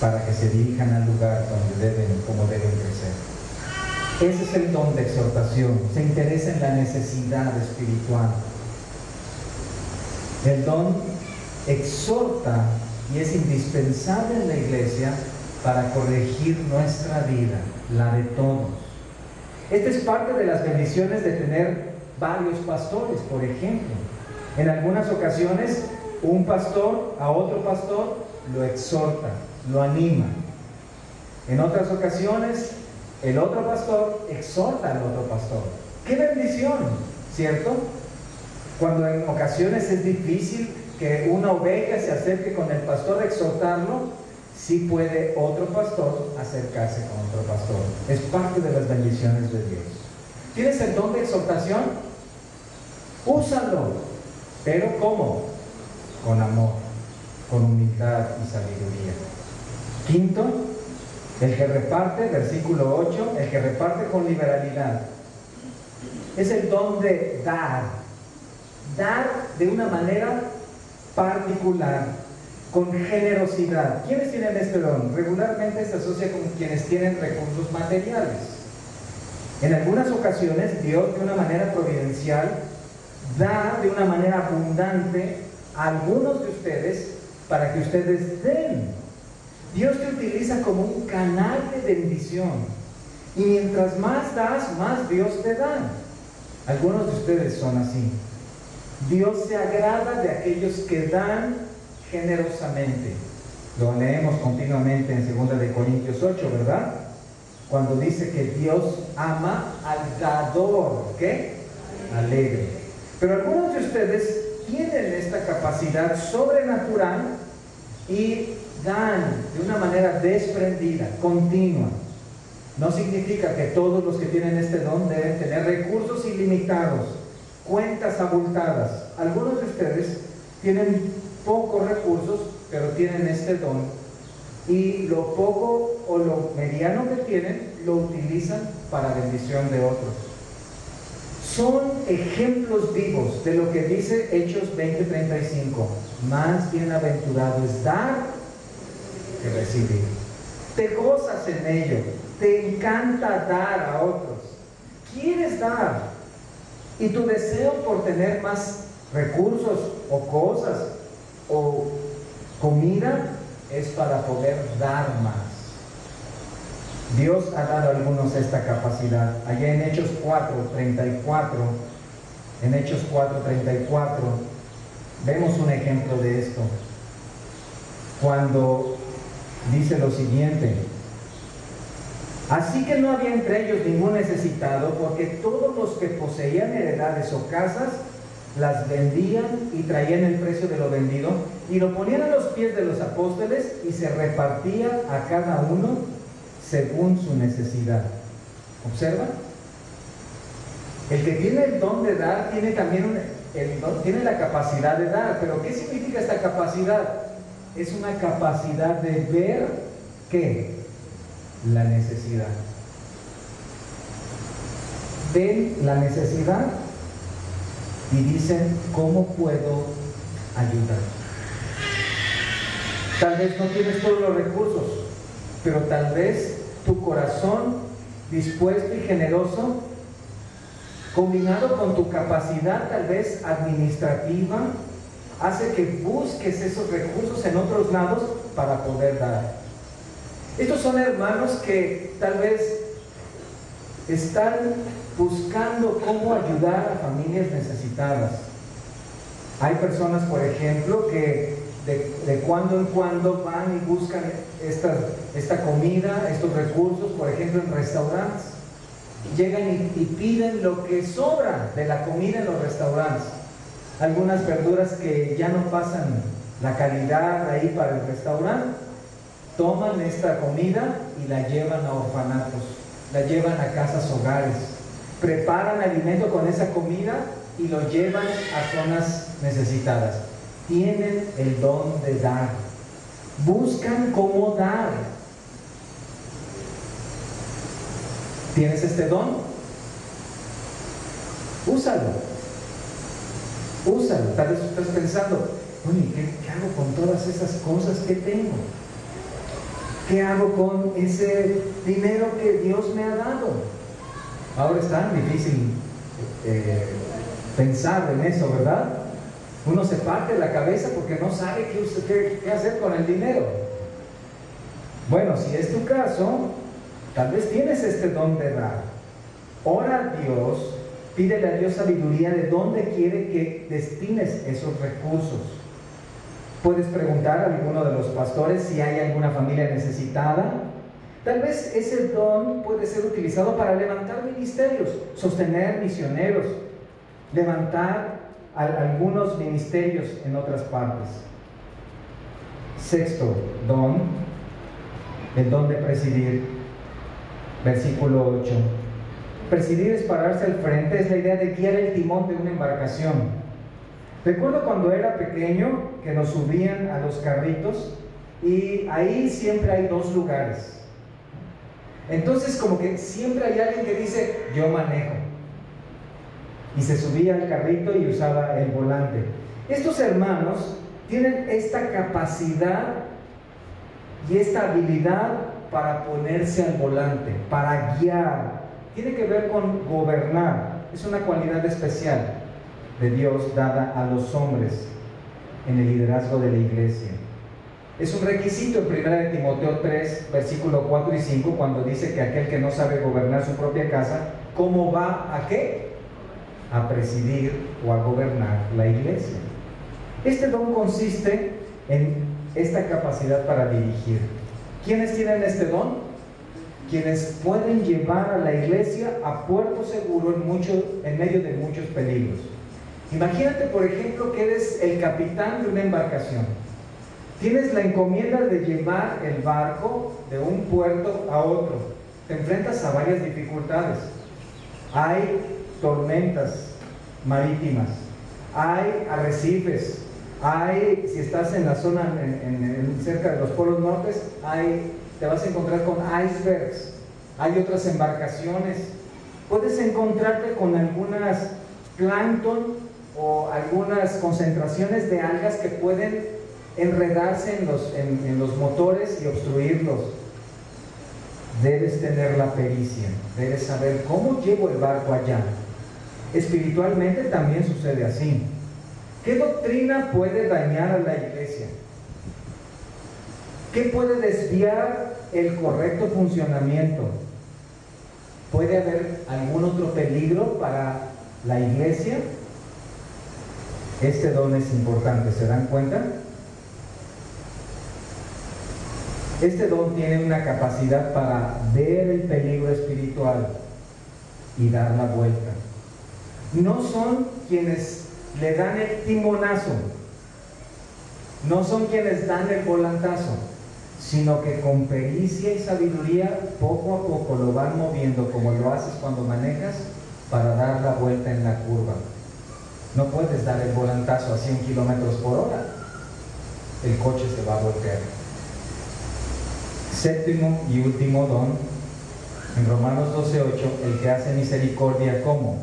para que se dirijan al lugar donde deben, como deben crecer. Ese es el don de exhortación. Se interesa en la necesidad espiritual. El don exhorta y es indispensable en la iglesia para corregir nuestra vida, la de todos. Esta es parte de las bendiciones de tener varios pastores, por ejemplo. En algunas ocasiones, un pastor a otro pastor lo exhorta, lo anima. En otras ocasiones, el otro pastor exhorta al otro pastor. ¡Qué bendición! ¿Cierto? Cuando en ocasiones es difícil que una oveja se acerque con el pastor a exhortarlo, sí puede otro pastor acercarse con otro pastor. Es parte de las bendiciones de Dios. ¿Tienes el don de exhortación? Úsalo. ¿Pero cómo? Con amor, con humildad y sabiduría. Quinto, el que reparte, versículo 8, el que reparte con liberalidad. Es el don de dar. Dar de una manera particular, con generosidad. ¿Quiénes tienen este don? Regularmente se asocia con quienes tienen recursos materiales. En algunas ocasiones, Dios de una manera providencial da de una manera abundante a algunos de ustedes para que ustedes den. Dios te utiliza como un canal de bendición. Y mientras más das, más Dios te da. Algunos de ustedes son así. Dios se agrada de aquellos que dan generosamente. Lo leemos continuamente en 2 de Corintios 8, ¿verdad? Cuando dice que Dios ama al dador, ¿qué? Alegre. Pero algunos de ustedes tienen esta capacidad sobrenatural y dan de una manera desprendida, continua. No significa que todos los que tienen este don deben tener recursos ilimitados, cuentas abultadas. Algunos de ustedes tienen pocos recursos, pero tienen este don, y lo poco o lo mediano que tienen lo utilizan para bendición de otros. Son ejemplos vivos de lo que dice Hechos 20:35. Más bienaventurado es dar que recibir. Te gozas en ello, te encanta dar a otros, quieres dar, y tu deseo por tener más recursos o cosas o comida es para poder dar más. Dios ha dado a algunos esta capacidad. Allá en Hechos 4:34, en Hechos 4:34 vemos un ejemplo de esto, cuando dice lo siguiente: así que no había entre ellos ningún necesitado, porque todos los que poseían heredades o casas las vendían y traían el precio de lo vendido y lo ponían a los pies de los apóstoles, y se repartía a cada uno según su necesidad. ¿Observa? El que tiene el don de dar tiene también tiene la capacidad de dar. Pero ¿qué significa esta capacidad? Es una capacidad de ver ¿qué? la necesidad. Ven la necesidad y dicen, ¿cómo puedo ayudar? Tal vez no tienes todos los recursos, pero tal vez tu corazón dispuesto y generoso, combinado con tu capacidad tal vez administrativa, hace que busques esos recursos en otros lados para poder dar. Estos son hermanos que tal vez están buscando cómo ayudar a familias necesitadas. Hay personas, por ejemplo, que de cuando en cuando van y buscan esta comida, estos recursos, por ejemplo, en restaurantes. Llegan y piden lo que sobra de la comida en los restaurantes. Algunas verduras que ya no pasan la calidad ahí para el restaurante, toman esta comida y la llevan a orfanatos, la llevan a casas hogares, preparan alimento con esa comida y lo llevan a zonas necesitadas. Tienen el don de dar, buscan cómo dar. ¿Tienes este don? Úsalo. Úsalo. Tal vez estás pensando, oye, ¿qué hago con todas esas cosas que tengo? ¿Qué hago con ese dinero que Dios me ha dado? Ahora es tan difícil pensar en eso, ¿verdad? Uno se parte la cabeza porque no sabe qué hacer con el dinero. Bueno, si es tu caso, tal vez tienes este don de dar. Ora a Dios, pídele a Dios sabiduría de dónde quiere que destines esos recursos. Puedes preguntar a alguno de los pastores si hay alguna familia necesitada. Tal vez ese don puede ser utilizado para levantar ministerios, sostener misioneros, levantar algunos ministerios en otras partes. Sexto don, el don de presidir. Versículo 8. Presidir es pararse al frente, es la idea de guiar el timón de una embarcación. Recuerdo cuando era pequeño que nos subían a los carritos y ahí siempre hay dos lugares. Entonces como que siempre hay alguien que dice, yo manejo. Y se subía al carrito y usaba el volante. Estos hermanos tienen esta capacidad y esta habilidad para ponerse al volante, para guiar. Tiene que ver con gobernar. Es una cualidad especial de Dios dada a los hombres en el liderazgo de la iglesia. Es un requisito en 1 Timoteo 3, versículo 4 y 5, cuando dice que aquel que no sabe gobernar su propia casa, ¿cómo va a qué? A presidir o a gobernar la iglesia. Este don consiste en esta capacidad para dirigir. ¿Quiénes tienen este don? Quienes pueden llevar a la iglesia a puerto seguro en medio de muchos peligros. Imagínate, por ejemplo, que eres el capitán de una embarcación. Tienes la encomienda de llevar el barco de un puerto a otro. Te enfrentas a varias dificultades. Hay tormentas marítimas, hay arrecifes, si estás en la zona cerca de los polos nortes, te vas a encontrar con icebergs, hay otras embarcaciones, puedes encontrarte con algunas plancton o algunas concentraciones de algas que pueden enredarse en los motores y obstruirlos. Debes tener la pericia, debes saber cómo llevo el barco allá. Espiritualmente también sucede así. ¿Qué doctrina puede dañar a la iglesia? ¿Qué puede desviar el correcto funcionamiento? ¿Puede haber algún otro peligro para la iglesia? Este don es importante, ¿se dan cuenta? Este don tiene una capacidad para ver el peligro espiritual y dar la vuelta. No son quienes le dan el timonazo, no son quienes dan el volantazo, sino que con pericia y sabiduría poco a poco lo van moviendo, como lo haces cuando manejas, para dar la vuelta en la curva. No puedes dar el volantazo a 100 kilómetros por hora, el coche se va a voltear. Séptimo y último don, en Romanos 12:8, el que hace misericordia, ¿cómo?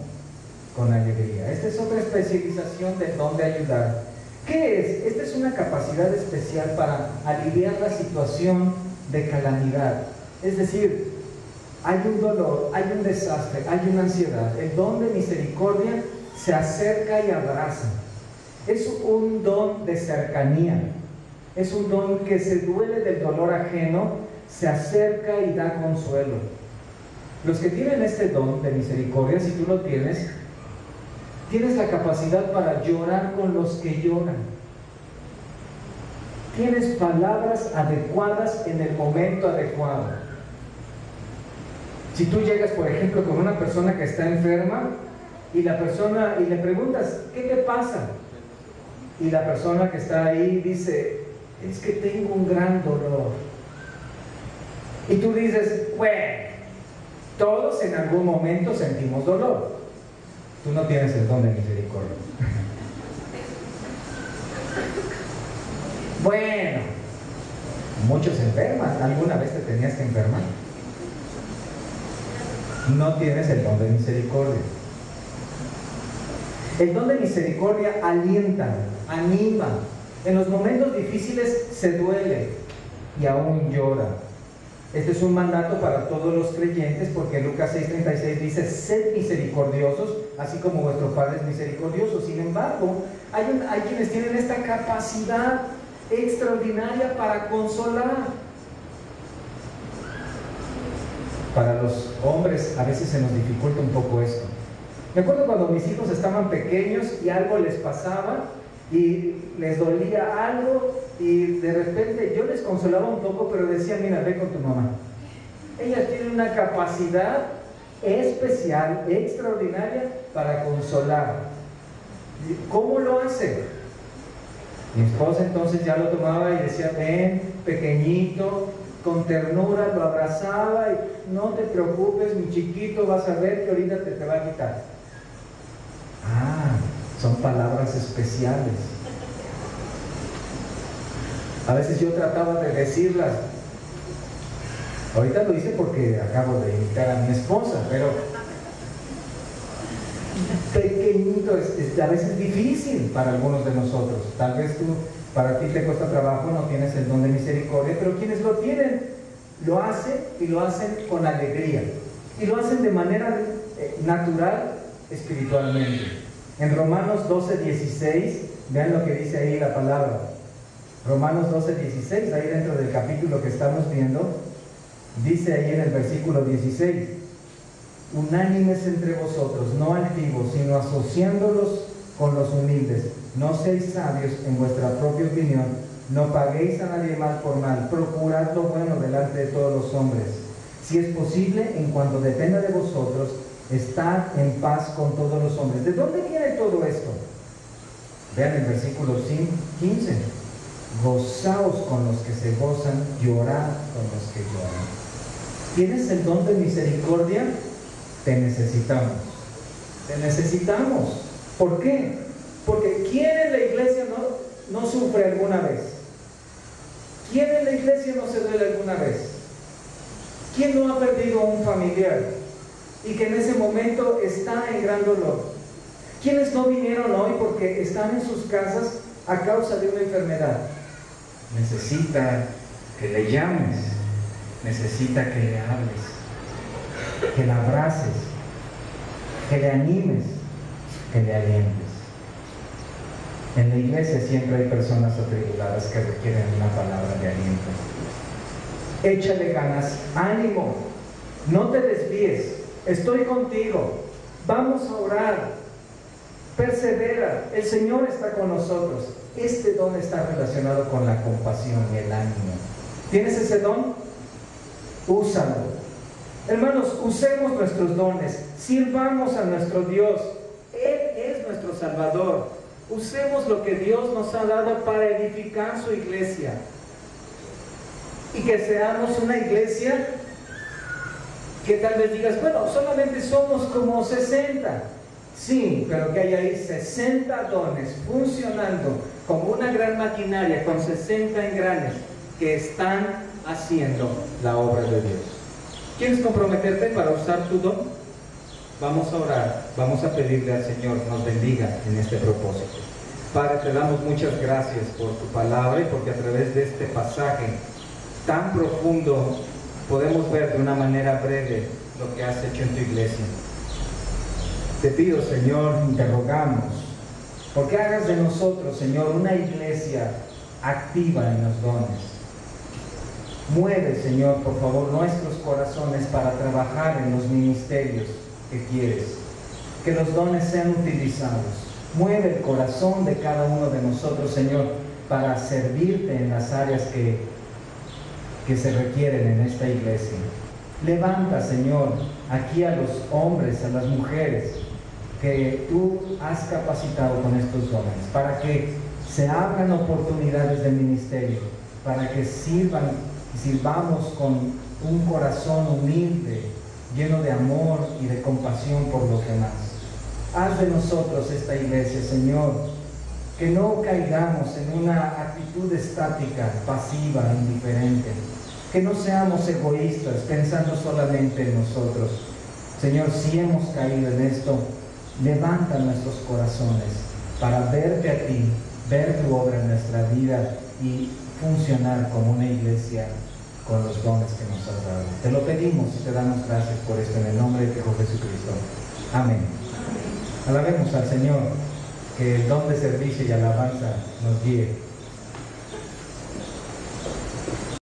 Con alegría. Esta es otra especialización del don de ayudar. ¿Qué es? Esta es una capacidad especial para aliviar la situación de calamidad. Es decir, hay un dolor, hay un desastre, hay una ansiedad. El don de misericordia se acerca y abraza. Es un don de cercanía. Es un don que se duele del dolor ajeno, se acerca y da consuelo. Los que tienen este don de misericordia, si tú lo tienes la capacidad para llorar con los que lloran. Tienes palabras adecuadas en el momento adecuado. Si tú llegas, por ejemplo, con una persona que está enferma y le preguntas, ¿qué te pasa? Y la persona que está ahí dice, es que tengo un gran dolor. Y tú dices, bueno, todos en algún momento sentimos dolor. Tú no tienes el don de misericordia. Bueno, muchos enferman. ¿Alguna vez te tenías que enfermar? No tienes el don de misericordia. El don de misericordia alienta, anima. En los momentos difíciles se duele y aún llora. Este es un mandato para todos los creyentes, porque Lucas 6:36 dice, sed misericordiosos, así como vuestro Padre es misericordioso. Sin embargo, hay quienes tienen esta capacidad extraordinaria para consolar. Para los hombres a veces se nos dificulta un poco esto. Me acuerdo cuando mis hijos estaban pequeños y algo les pasaba y les dolía algo, y de repente yo les consolaba un poco, pero decía, mira, ve con tu mamá. Ellas tienen una capacidad especial, extraordinaria para consolar. ¿Cómo lo hace? Mi esposa entonces ya lo tomaba y decía, ven, pequeñito, con ternura lo abrazaba y no te preocupes, mi chiquito, vas a ver que ahorita te va a quitar. Ah, son palabras especiales. A veces yo trataba de decirlas. Ahorita lo hice porque acabo de invitar a mi esposa, pero pequeñito, a veces es difícil para algunos de nosotros. Tal vez para ti te cuesta trabajo, no tienes el don de misericordia, pero quienes lo tienen, lo hacen y lo hacen con alegría. Y lo hacen de manera natural, espiritualmente. En Romanos 12:16, vean lo que dice ahí la palabra. Romanos 12:16, ahí dentro del capítulo que estamos viendo, dice ahí en el versículo 16, unánimes entre vosotros, no altivos, sino asociándolos con los humildes. No seáis sabios en vuestra propia opinión, no paguéis a nadie mal por mal, procurad lo bueno delante de todos los hombres. Si es posible, en cuanto dependa de vosotros, estad en paz con todos los hombres. ¿De dónde viene todo esto? Vean el versículo 15. Gozaos con los que se gozan, llorad con los que lloran. ¿Tienes el don de misericordia? Te necesitamos. Te necesitamos. ¿Por qué? Porque ¿quién en la iglesia no sufre alguna vez? ¿Quién en la iglesia no se duele alguna vez? ¿Quién no ha perdido a un familiar y que en ese momento está en gran dolor? ¿Quiénes no vinieron hoy porque están en sus casas a causa de una enfermedad? Necesita que le llames, necesita que le hables, que la abraces, que le animes, que le alientes. En la iglesia siempre hay personas atribuladas que requieren una palabra de aliento. Échale ganas, ánimo, no te desvíes, estoy contigo, vamos a orar, persevera, el Señor está con nosotros. Este don está relacionado con la compasión y el ánimo. ¿Tienes ese don? Úsalo. Hermanos, usemos nuestros dones, sirvamos a nuestro Dios, Él es nuestro Salvador. Usemos lo que Dios nos ha dado para edificar su iglesia. Y que seamos una iglesia que tal vez digas, bueno, solamente somos como 60. Sí, pero que hay ahí 60 dones funcionando como una gran maquinaria con 60 engranes que están haciendo la obra de Dios. ¿Quieres comprometerte para usar tu don? Vamos a orar, vamos a pedirle al Señor nos bendiga en este propósito. Padre, te damos muchas gracias por tu palabra y porque a través de este pasaje tan profundo podemos ver de una manera breve lo que has hecho en tu iglesia. Te pido, Señor, y te rogamos, porque hagas de nosotros, Señor, una iglesia activa en los dones. Mueve, Señor, por favor, nuestros corazones para trabajar en los ministerios que quieres. Que los dones sean utilizados. Mueve el corazón de cada uno de nosotros, Señor, para servirte en las áreas que se requieren en esta iglesia. Levanta, Señor, aquí a los hombres, a las mujeres que tú has capacitado con estos dones, para que se abran oportunidades de ministerio, para que sirvamos con un corazón humilde, lleno de amor y de compasión por los demás. Haz de nosotros esta iglesia, Señor, que no caigamos en una actitud estática, pasiva, indiferente, que no seamos egoístas, pensando solamente en nosotros. Señor, si hemos caído en esto, levanta nuestros corazones para verte a ti, ver tu obra en nuestra vida y funcionar como una iglesia con los dones que nos has dado. Te lo pedimos y te damos gracias por esto en el nombre de Hijo Jesucristo. Amén. Alabemos al Señor, que el don de servicio y alabanza nos guíe.